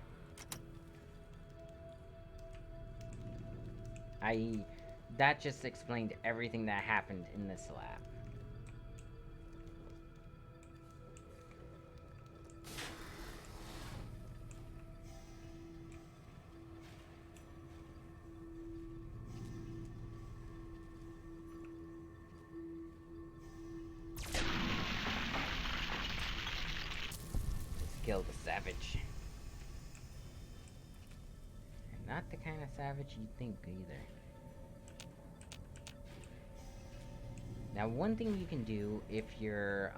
That just explained everything that happened in this lab. Kill the savage. And not the kind of savage you'd think either. Now, one thing you can do if your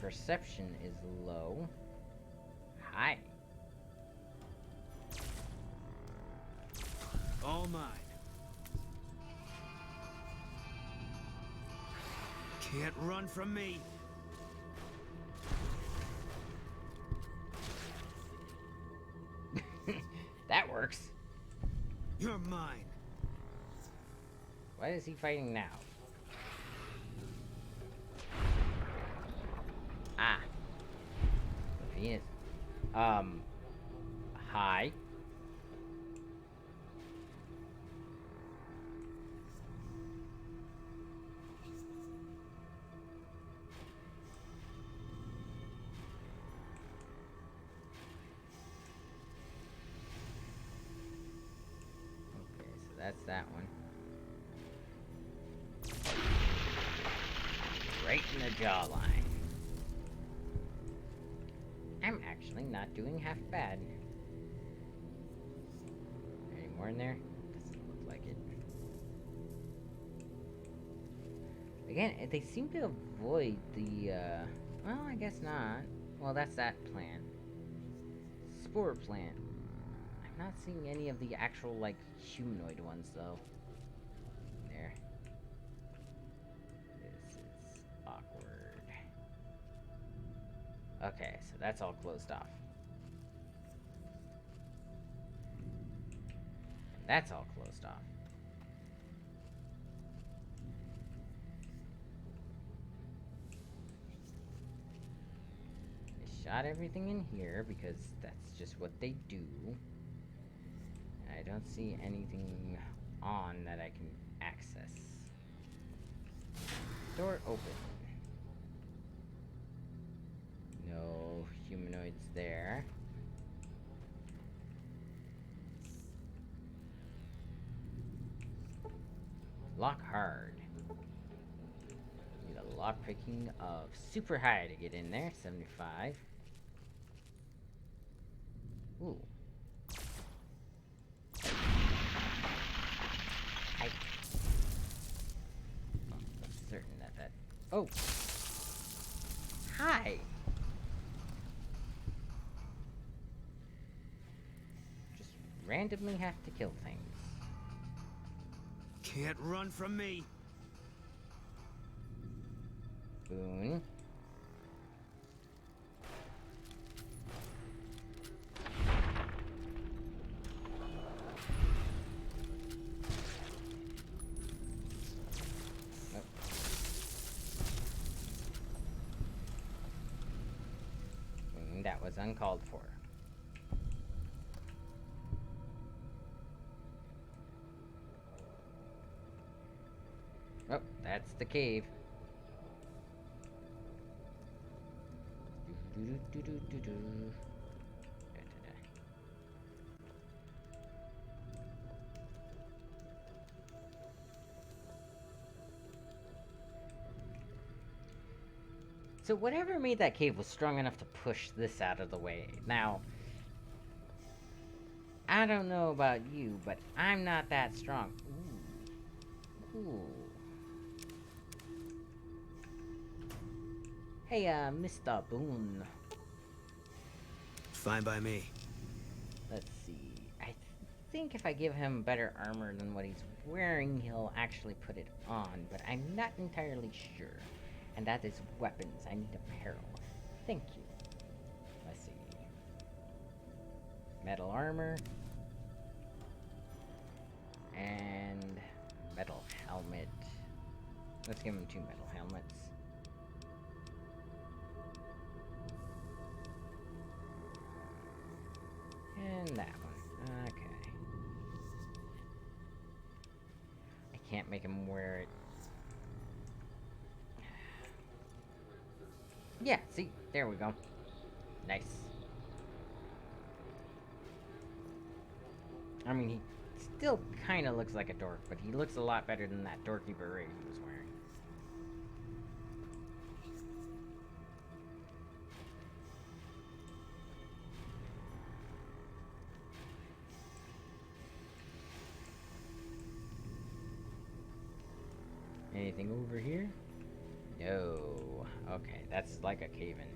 perception is low. Hi. All mine. Can't run from me. That works. You're mine. Why is he fighting now? Ah. Venus. Hi. That's that one. Right in the jawline. I'm actually not doing half bad. Any more in there? Doesn't look like it. Again, they seem to avoid the, well, I guess not. Well, that's that plant. Spore plant. I'm not seeing any of the actual, like, humanoid ones, though. There. This is awkward. Okay, so that's all closed off. And that's all closed off. I shot everything in here because that's just what they do. I don't see anything on that I can access. Door open. No humanoids there. Lock hard. Need a lock picking of super high to get in there. 75. Ooh. Certain that oh, hi. Just randomly have to kill things. Can't run from me. Boon. That was uncalled for. Oh, that's the cave. Do-do-do-do-do-do. Da-da-da. So whatever made that cave was strong enough to push this out of the way. Now, I don't know about you, but I'm not that strong. Ooh. Ooh. Hey, Mr. Boone. Fine by me. Let's see. I think if I give him better armor than what he's wearing, he'll actually put it on, but I'm not entirely sure. And that is weapons. I need apparel. Thank you. Let's see. Metal armor. And metal helmet. Let's give him 2 metal helmets. And that one. Okay. I can't make him wear it. Yeah, see? There we go. Nice. I mean, he still kind of looks like a dork, but he looks a lot better than that dorky beret he was wearing. Anything over here? No. Okay, that's like a cave-in.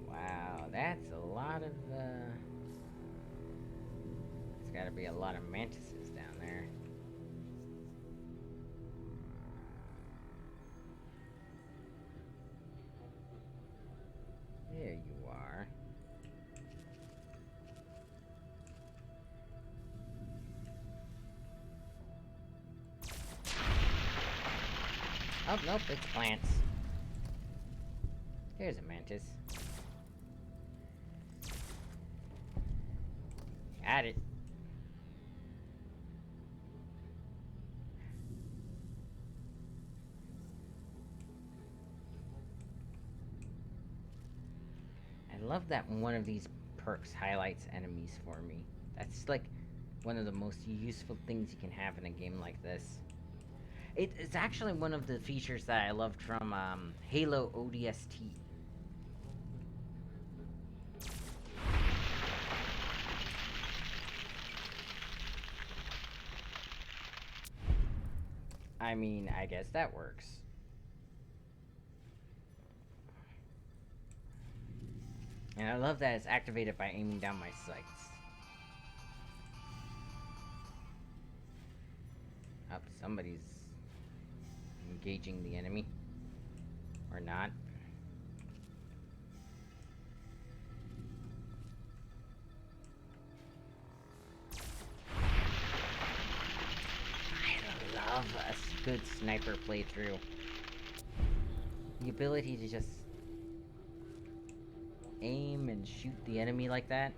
Wow, that's a lot of, It's gotta be a lot of mantises down there. There you are. Oh, nope, it's plants. There's a mantis. Got it. I love that one of these perks highlights enemies for me. That's like one of the most useful things you can have in a game like this. It's actually one of the features that I loved from Halo ODST. I mean, I guess that works. And I love that it's activated by aiming down my sights. Oh, somebody's engaging the enemy. Or not. I love a good sniper playthrough. The ability to just aim and shoot the enemy like that.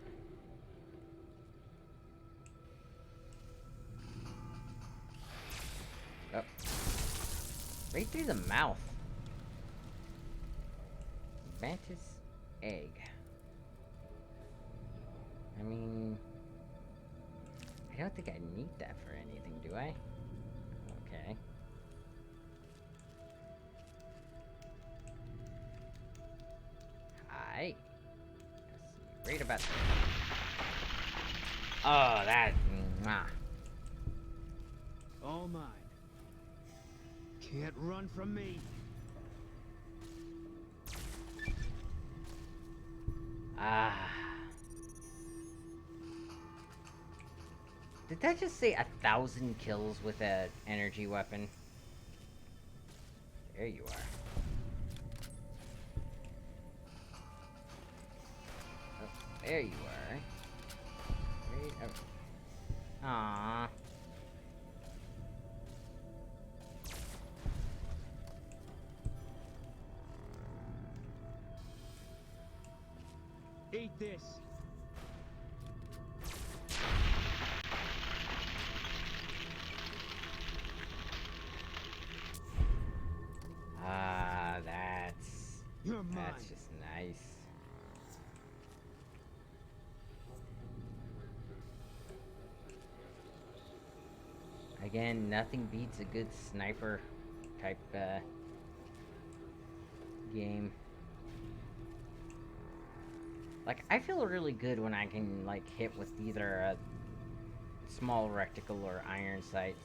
Oh. Right through the mouth. Mantis egg. I mean, I don't think I need that for anything, do I? Okay. Hi. Let's see, right about there. Oh, that. Mwah. All mine. Can't run from me. Ah. Did that just say 1,000 kills with an energy weapon? There you are. Oh, there you are. Right over. Aww. Eat this. Ah, You're mine. that's just nice. Again, nothing beats a good sniper type game. Like, I feel really good when I can, like, hit with either a small reticle or iron sights.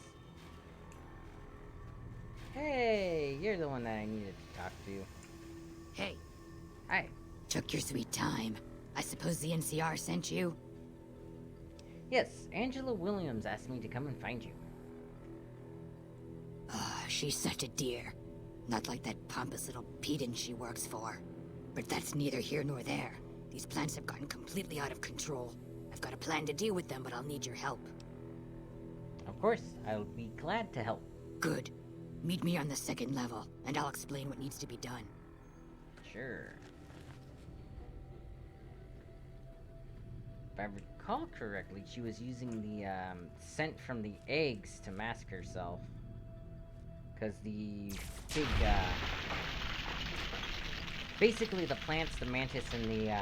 Hey, you're the one that I needed to talk to. Hey. Hi. Took your sweet time. I suppose the NCR sent you? Yes, Angela Williams asked me to come and find you. She's such a dear. Not like that pompous little pedant she works for. But that's neither here nor there. These plants have gotten completely out of control. I've got a plan to deal with them, but I'll need your help. Of course, I'll be glad to help. Good. Meet me on the 2nd level, and I'll explain what needs to be done. Sure. If I recall correctly, she was using the scent from the eggs to mask herself. Because the big, basically the plants, the mantis, and the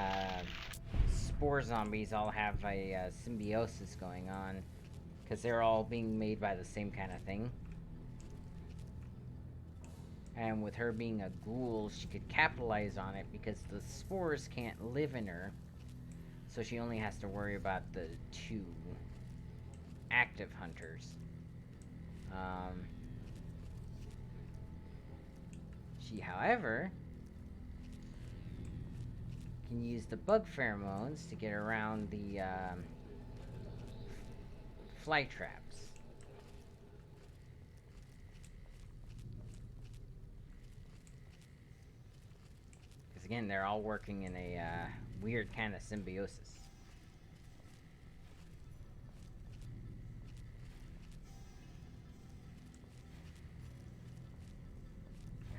spore zombies all have a symbiosis going on. Because they're all being made by the same kind of thing. And with her being a ghoul, she could capitalize on it because the spores can't live in her. So she only has to worry about the 2 active hunters. She, however, can use the bug pheromones to get around the fly traps. Because again, they're all working in a weird kind of symbiosis.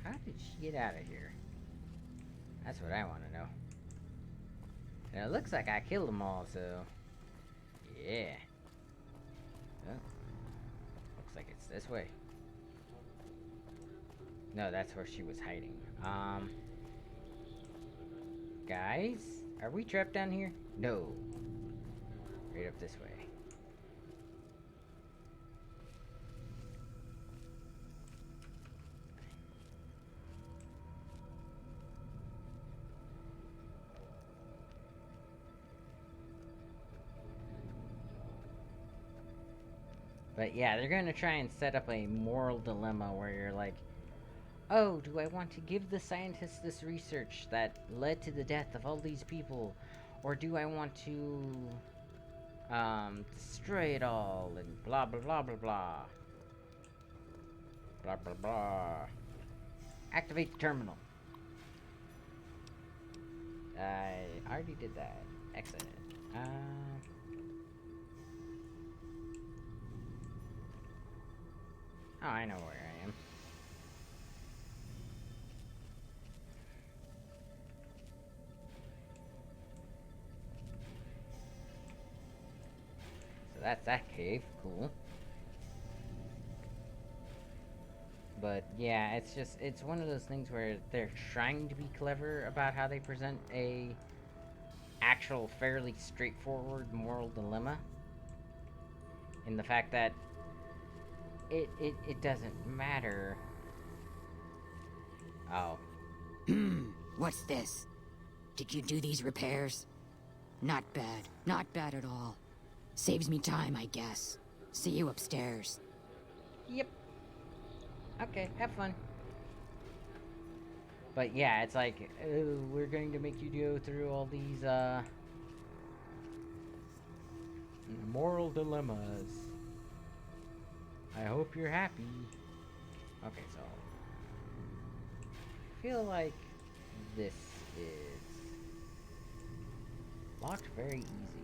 How did she get out of here? That's what I want to know. And it looks like I killed them all, so... yeah. Oh. Looks like it's this way. No, that's where she was hiding. Guys? Are we trapped down here? No. Right up this way. But yeah, they're gonna try and set up a moral dilemma where you're like, oh, do I want to give the scientists this research that led to the death of all these people? Or do I want to, destroy it all and blah blah blah blah blah. Blah blah blah. Activate the terminal. I already did that. Excellent. Oh, I know where I am. So that's that cave. Cool. But yeah, it's one of those things where they're trying to be clever about how they present a actual fairly straightforward moral dilemma. In the fact that it doesn't matter. Oh. What's this? Did you do these repairs? Not bad. Not bad at all. Saves me time, I guess. See you upstairs. Yep. Okay, have fun. But yeah, it's like, oh, we're going to make you go through all these, moral dilemmas. I hope you're happy. Okay, so... I feel like this is... locked very easy.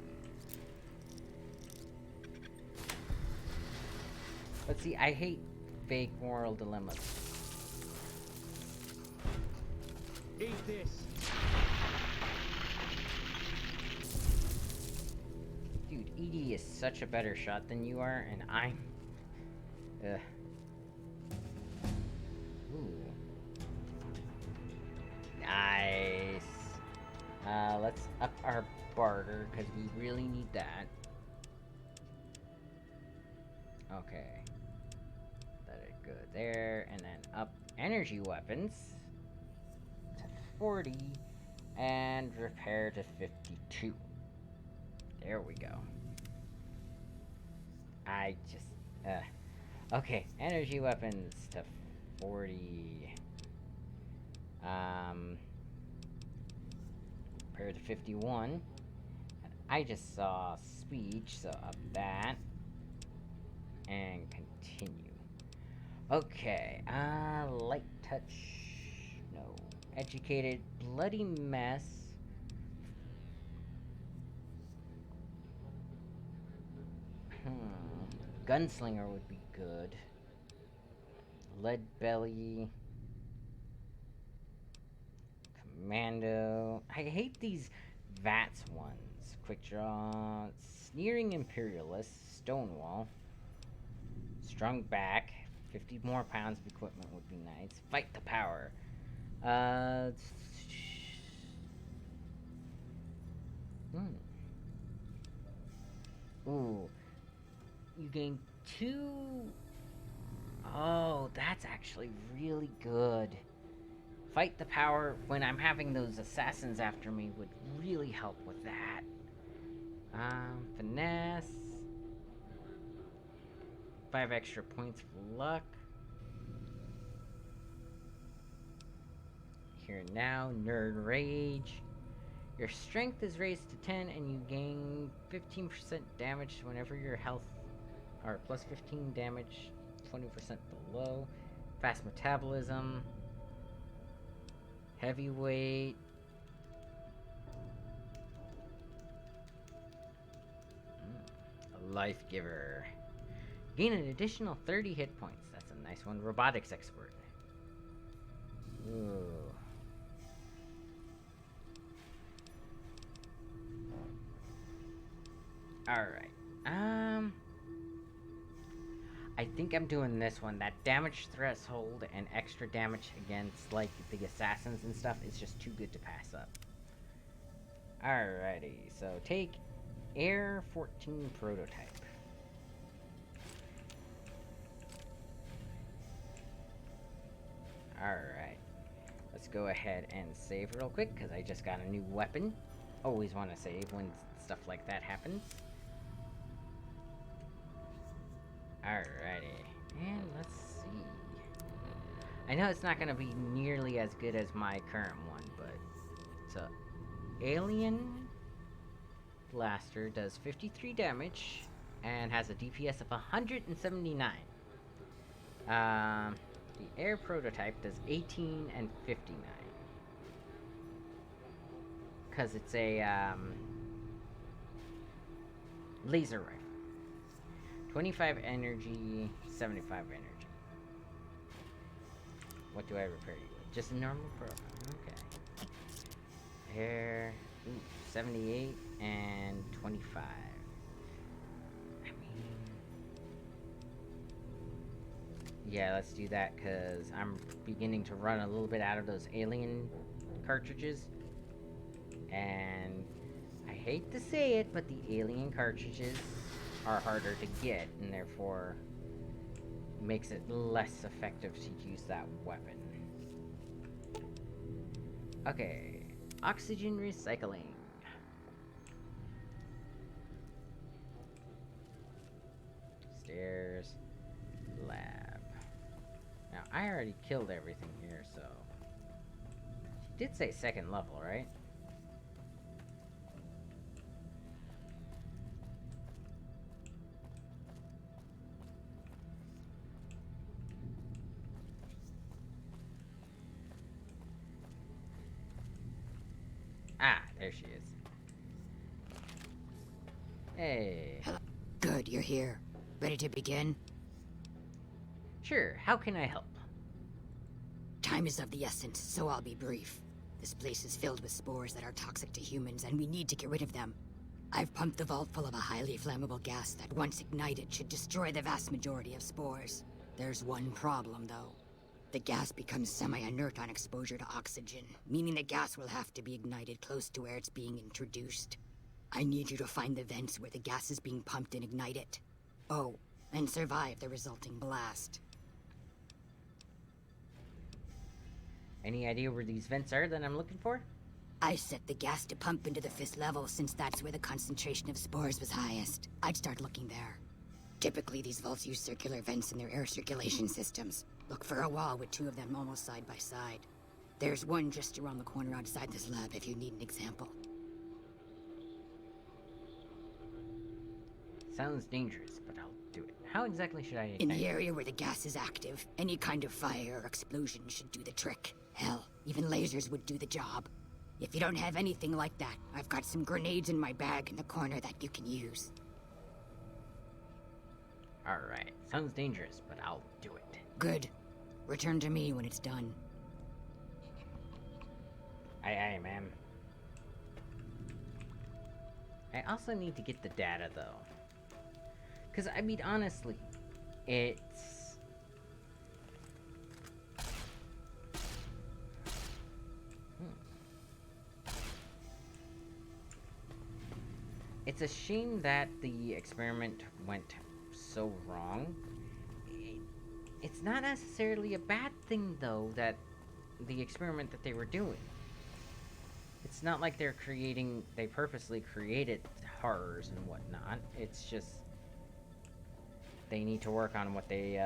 But see, I hate fake moral dilemmas. Eat this. Edie is such a better shot than you are, and I'm... Ugh. Ooh. Nice. Let's up our barter, because we really need that. Okay. Let it go there, and then up energy weapons to 40, and repair to 52. There we go. I just, okay, energy weapons to 40. Repair to 51. And I just saw speech, so up that. And continue. Okay, light touch. No. Educated, bloody mess. Gunslinger would be good. Lead belly. Commando. I hate these VATS ones. Quick draw. Sneering imperialist. Stonewall. Strung back. 50 more pounds of equipment would be nice. Fight the power. Ooh. You gain 2... Oh, that's actually really good. Fight the power when I'm having those assassins after me would really help with that. Finesse. 5 extra points for luck. Here now, Nerd Rage. Your strength is raised to 10 and you gain 15% damage whenever your health... Or plus 15 damage, 20% below. Fast metabolism. Heavyweight. Life Giver. Gain an additional 30 hit points. That's a nice one. Robotics Expert. Ooh. Alright. I think I'm doing this one. That damage threshold and extra damage against, like, the assassins and stuff is just too good to pass up. Alrighty, so take Air 14 Prototype. Alright. Let's go ahead and save real quick, because I just got a new weapon. Always want to save when stuff like that happens. Alrighty, and let's see. I know it's not gonna be nearly as good as my current one, but it's a Alien Blaster, does 53 damage, and has a DPS of 179. The Air Prototype does 18 and 59. Because it's a, laser rifle. 25 energy, 75 energy. What do I repair you with? Just a normal profile. Okay. Air, 78 and 25. I mean... Yeah, let's do that, because I'm beginning to run a little bit out of those alien cartridges. And I hate to say it, but the alien cartridges are harder to get, and therefore makes it less effective to use that weapon. Okay, oxygen recycling. Stairs, lab. Now, I already killed everything here, so... She did say second level, right? Ah, there she is. Hey. Good, you're here. Ready to begin? Sure, how can I help? Time is of the essence, so I'll be brief. This place is filled with spores that are toxic to humans, and we need to get rid of them. I've pumped the vault full of a highly flammable gas that, once ignited, should destroy the vast majority of spores. There's one problem, though. The gas becomes semi-inert on exposure to oxygen, meaning the gas will have to be ignited close to where it's being introduced. I need you to find the vents where the gas is being pumped and ignite it. Oh, and survive the resulting blast. Any idea where these vents are that I'm looking for? I set the gas to pump into the 5th level since that's where the concentration of spores was highest. I'd start looking there. Typically, these vaults use circular vents in their air circulation systems. Look for a wall with 2 of them almost side by side. There's one just around the corner outside this lab if you need an example. Sounds dangerous, but I'll do it. How exactly should I... In the area where the gas is active, any kind of fire or explosion should do the trick. Hell, even lasers would do the job. If you don't have anything like that, I've got some grenades in my bag in the corner that you can use. Alright, sounds dangerous, but I'll do it. Good. Return to me when it's done. Aye, ma'am. I also need to get the data, though. Because, I mean, honestly, it's... It's a shame that the experiment went so wrong. It's not necessarily a bad thing, though, that the experiment that they were doing. It's not like they purposely created horrors and whatnot. It's just they need to work on what they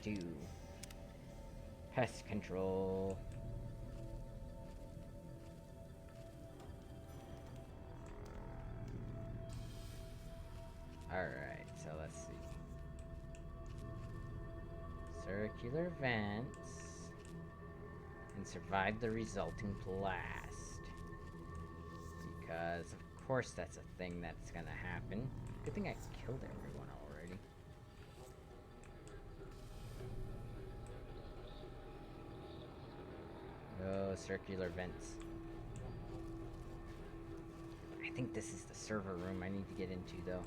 do. Pest control. Alright, so let's see. Circular vents. And survive the resulting blast. Because, of course, that's a thing that's gonna happen. Good thing I killed everyone already. Oh, circular vents. I think this is the server room I need to get into, though.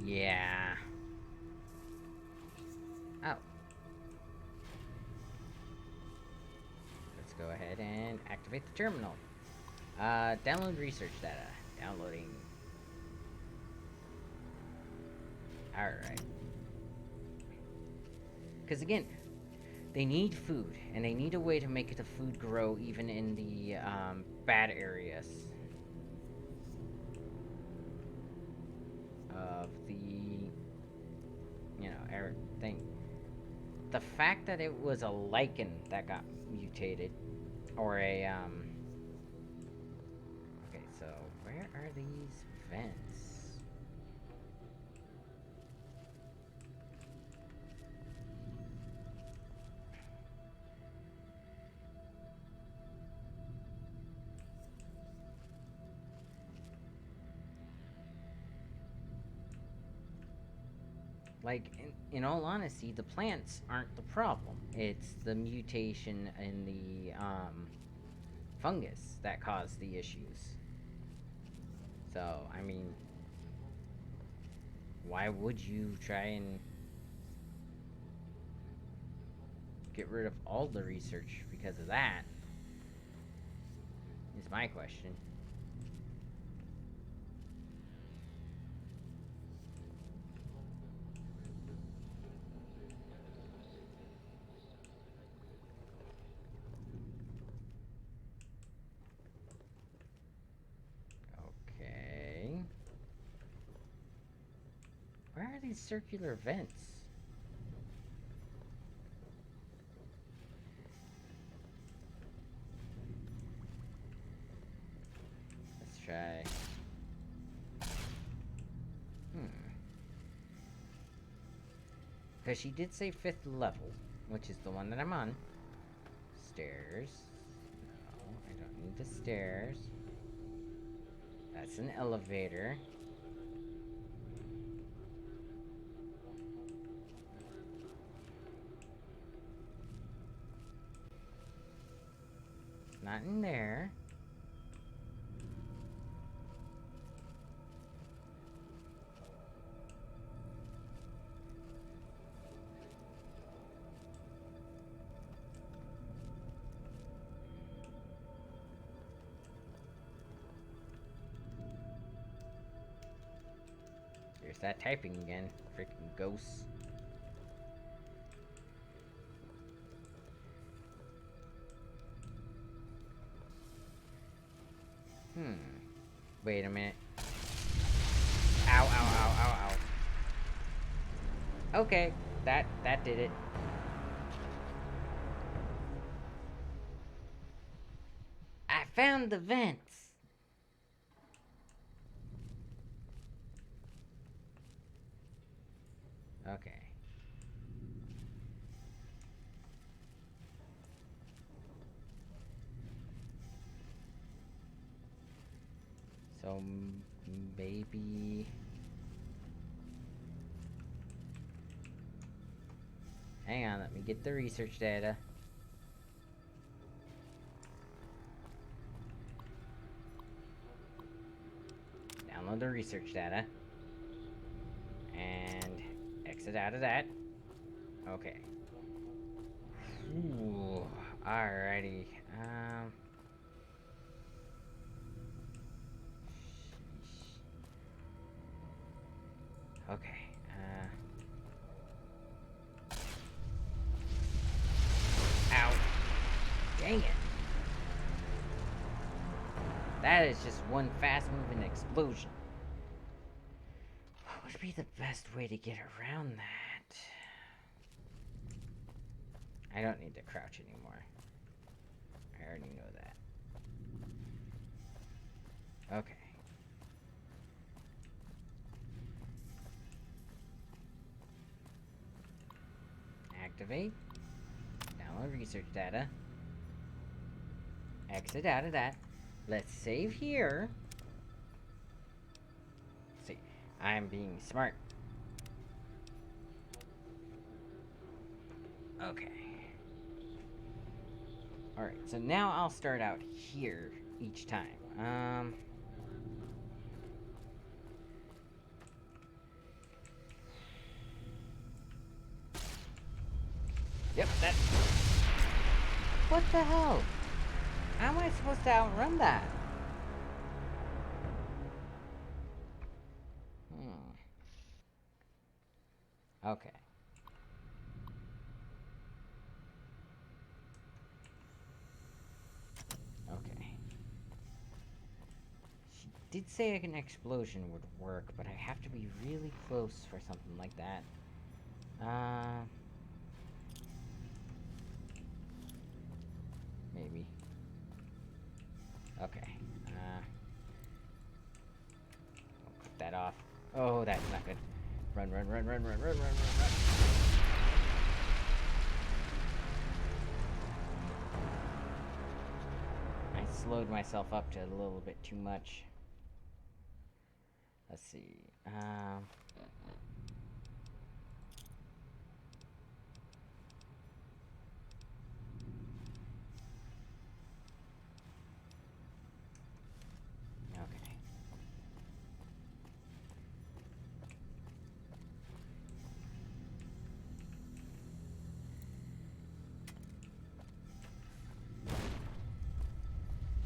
Yeah. Oh. Let's go ahead and activate the terminal. Download research data. Downloading. Alright. Because again, they need food, and they need a way to make the food grow even in the bad areas of the, you know, air thing. The fact that it was a lichen that got mutated, or a, okay, so where are these vents? Like, in all honesty, the plants aren't the problem. It's the mutation in the, fungus that caused the issues. So, I mean, why would you try and get rid of all the research because of that? Is my question. Where are these circular vents? Let's try. Because she did say 5th level, which is the one that I'm on. Stairs. No, I don't need the stairs. That's an elevator. Not in there. There's that typing again. Freaking ghosts. Wait a minute. Ow, ow, ow, ow, ow. Okay, that did it. I found the vents. Okay. So maybe. Hang on, let me get the research data. Download the research data. And exit out of that. Okay. Ooh, alrighty. Okay. Ow. Dang it. That is just one fast-moving explosion. What would be the best way to get around that? I don't need to crouch anymore. I already know that. Okay. Activate. Download research data. Exit out of that. Let's save here. See, I'm being smart. Okay. Alright, so now I'll start out here each time. Yep, that... What the hell? How am I supposed to outrun that? Okay. Okay. She did say an explosion would work, but I have to be really close for something like that. Maybe. Okay. I'll cut that off. Oh, that's not good. Run, run, run, run, run, run, run, run, run. I slowed myself up to a little bit too much. Let's see. Okay.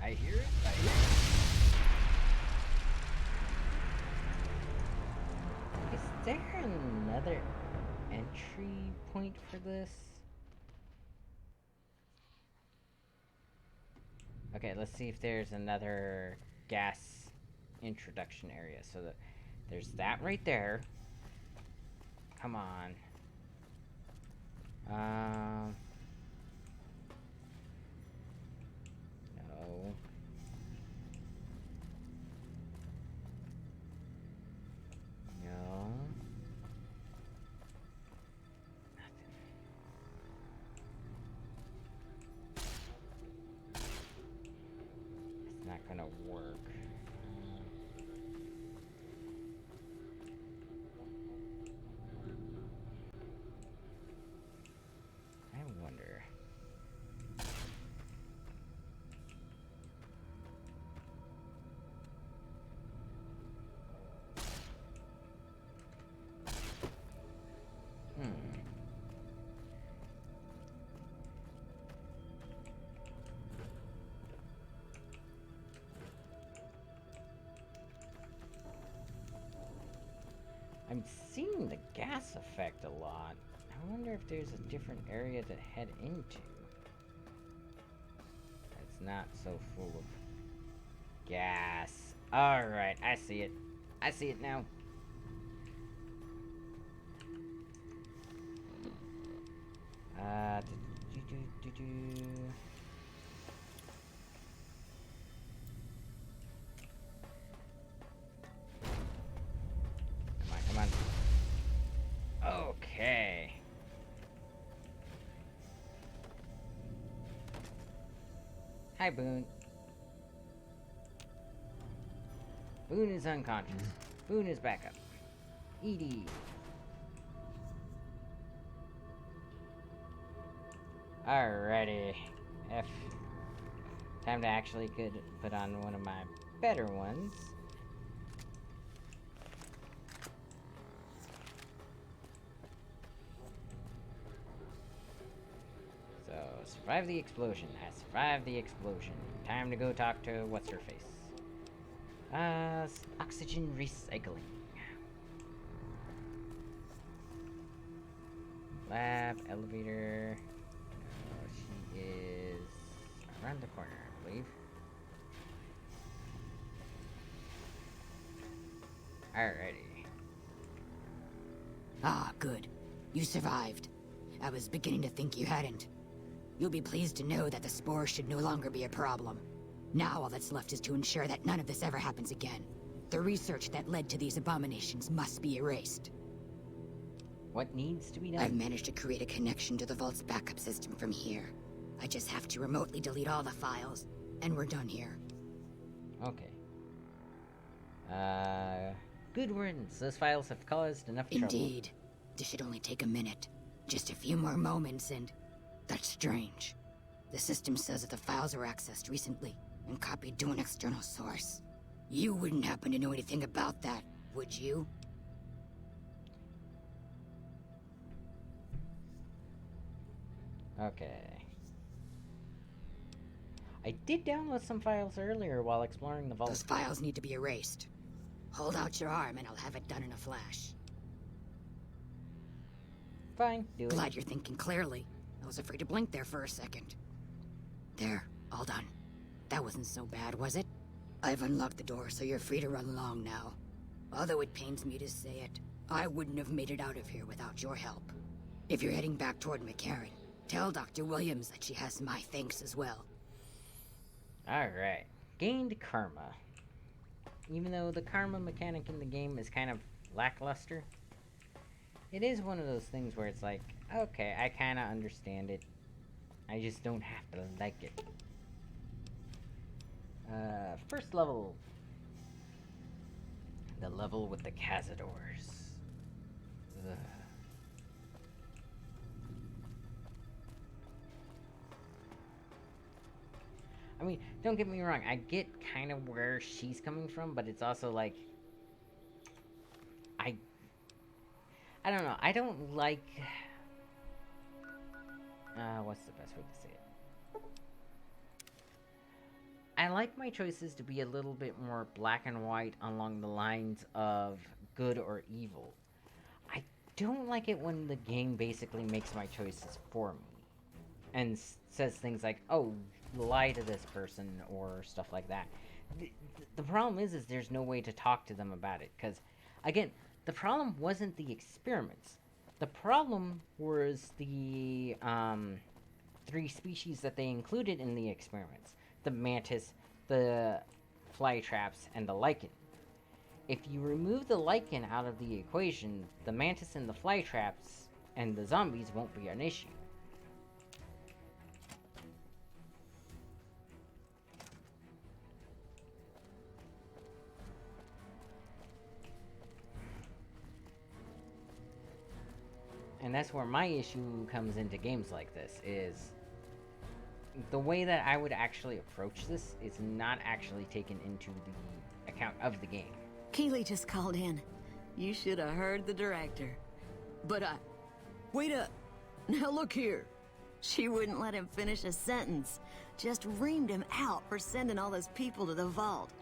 I hear it. I hear it. Is there another entry point for this? Okay, let's see if there's another gas introduction area. So there's that right there. Come on. No. No. Nothing. It's not gonna work. I wonder. I'm seeing the gas effect a lot. I wonder if there's a different area to head into. That's not so full of gas. Alright, I see it. I see it now. Come on, come on. Okay. Hi, Boone. Boone is unconscious. Boone is back up. Edie. Alrighty. Time to actually put on one of my better ones. So, survive the explosion. I survived the explosion. Time to go talk to what's-her-face. Oxygen recycling. Lab, elevator. She is around the corner, I believe. Alrighty. Ah, good. You survived. I was beginning to think you hadn't. You'll be pleased to know that the spore should no longer be a problem. Now all that's left is to ensure that none of this ever happens again. The research that led to these abominations must be erased. What needs to be done? I've managed to create a connection to the Vault's backup system from here. I just have to remotely delete all the files, and we're done here. Okay. Good riddance. Those files have caused enough trouble. Indeed. This should only take a minute. Just a few more moments, and... That's strange. The system says that the files were accessed recently, and copied to an external source. You wouldn't happen to know anything about that, would you? Okay. I did download some files earlier while exploring the vault. Those files need to be erased. Hold out your arm and I'll have it done in a flash. Fine, do it. Glad you're thinking clearly. I was afraid to blink there for a second. There, all done. That wasn't so bad, was it? I've unlocked the door, so you're free to run along now. Although it pains me to say it, I wouldn't have made it out of here without your help. If you're heading back toward McCarran, tell Dr. Williams that she has my thanks as well. Alright. Gained karma. Even though the karma mechanic in the game is kind of lackluster, it is one of those things where it's like, okay, I kind of understand it. I just don't have to like it. First level. The level with the Cazadors. Ugh. I mean, don't get me wrong, I get kind of where she's coming from, but it's also like... I don't know, I don't like... what's the best way to say it? I like my choices to be a little bit more black and white along the lines of good or evil. I don't like it when the game basically makes my choices for me. And says things like, oh, lie to this person, or stuff like that. The problem is there's no way to talk to them about it, because, again, the problem wasn't the experiments. The problem was the, 3 species that they included in the experiments. The mantis, the fly traps, and the lichen. If you remove the lichen out of the equation, the mantis and the fly traps and the zombies won't be an issue. And that's where my issue comes into games like this, is the way that I would actually approach this is not actually taken into the account of the game. Keeley just called in. You should have heard the director. But wait up. Now look here. She wouldn't let him finish a sentence. Just reamed him out for sending all those people to the vault.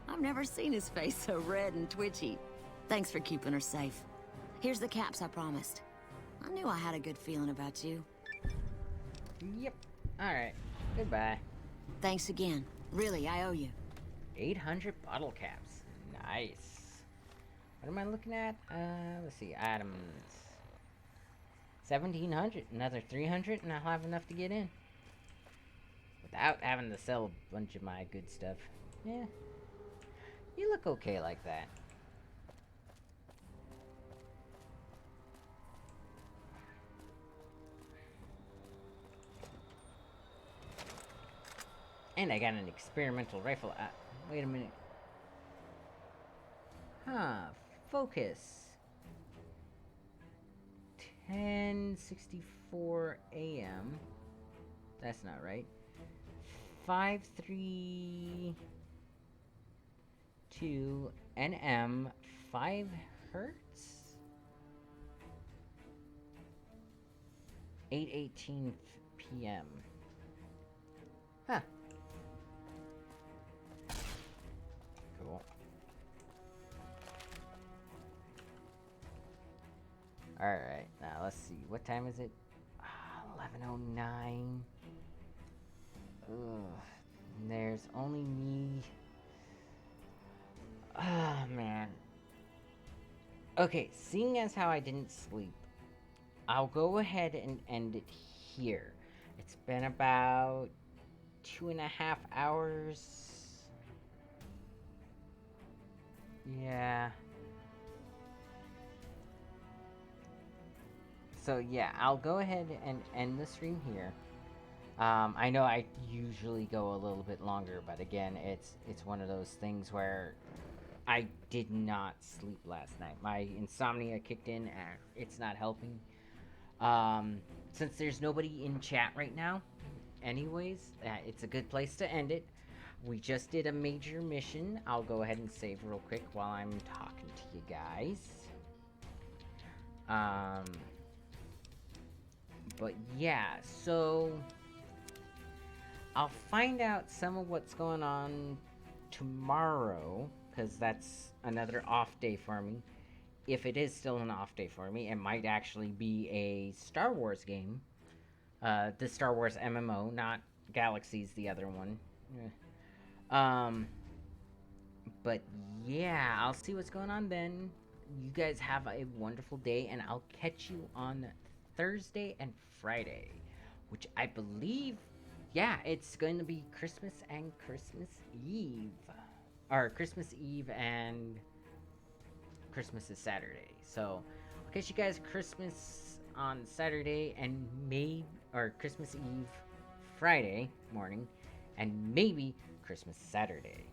I've never seen his face so red and twitchy. Thanks for keeping her safe. Here's the caps I promised. I knew I had a good feeling about you. Yep. Alright. Goodbye. Thanks again. Really, I owe you. 800 bottle caps. Nice. What am I looking at? Let's see. Items. 1,700. Another 300 and I'll have enough to get in. Without having to sell a bunch of my good stuff. Yeah. You look okay like that. And I got an experimental rifle. Wait a minute. Huh. Focus. 10:64 a.m. That's not right. 532 NM 5 hertz. 8:18 p.m. Huh. Cool. Alright, now let's see. What time is it? 11:09. Ugh. There's only me. Ah, man. Okay, seeing as how I didn't sleep, I'll go ahead and end it here. It's been about 2.5 hours. Yeah. So yeah, I'll go ahead and end the stream here. I know I usually go a little bit longer, but again, it's one of those things where I did not sleep last night. My insomnia kicked in, and it's not helping. Since there's nobody in chat right now, anyways, it's a good place to end it. We just did a major mission. I'll go ahead and save real quick while I'm talking to you guys. But yeah, so I'll find out some of what's going on tomorrow, because that's another off day for me. If it is still an off day for me, it might actually be a Star Wars game. The Star Wars MMO, not Galaxy's the other one. But yeah, I'll see what's going on then. You guys have a wonderful day, and I'll catch you on Thursday and Friday, which I believe, yeah, it's going to be Christmas and Christmas Eve. Or Christmas Eve and Christmas is Saturday. So I'll catch you guys Christmas on Saturday and or Christmas Eve Friday morning, and maybe Christmas Saturday.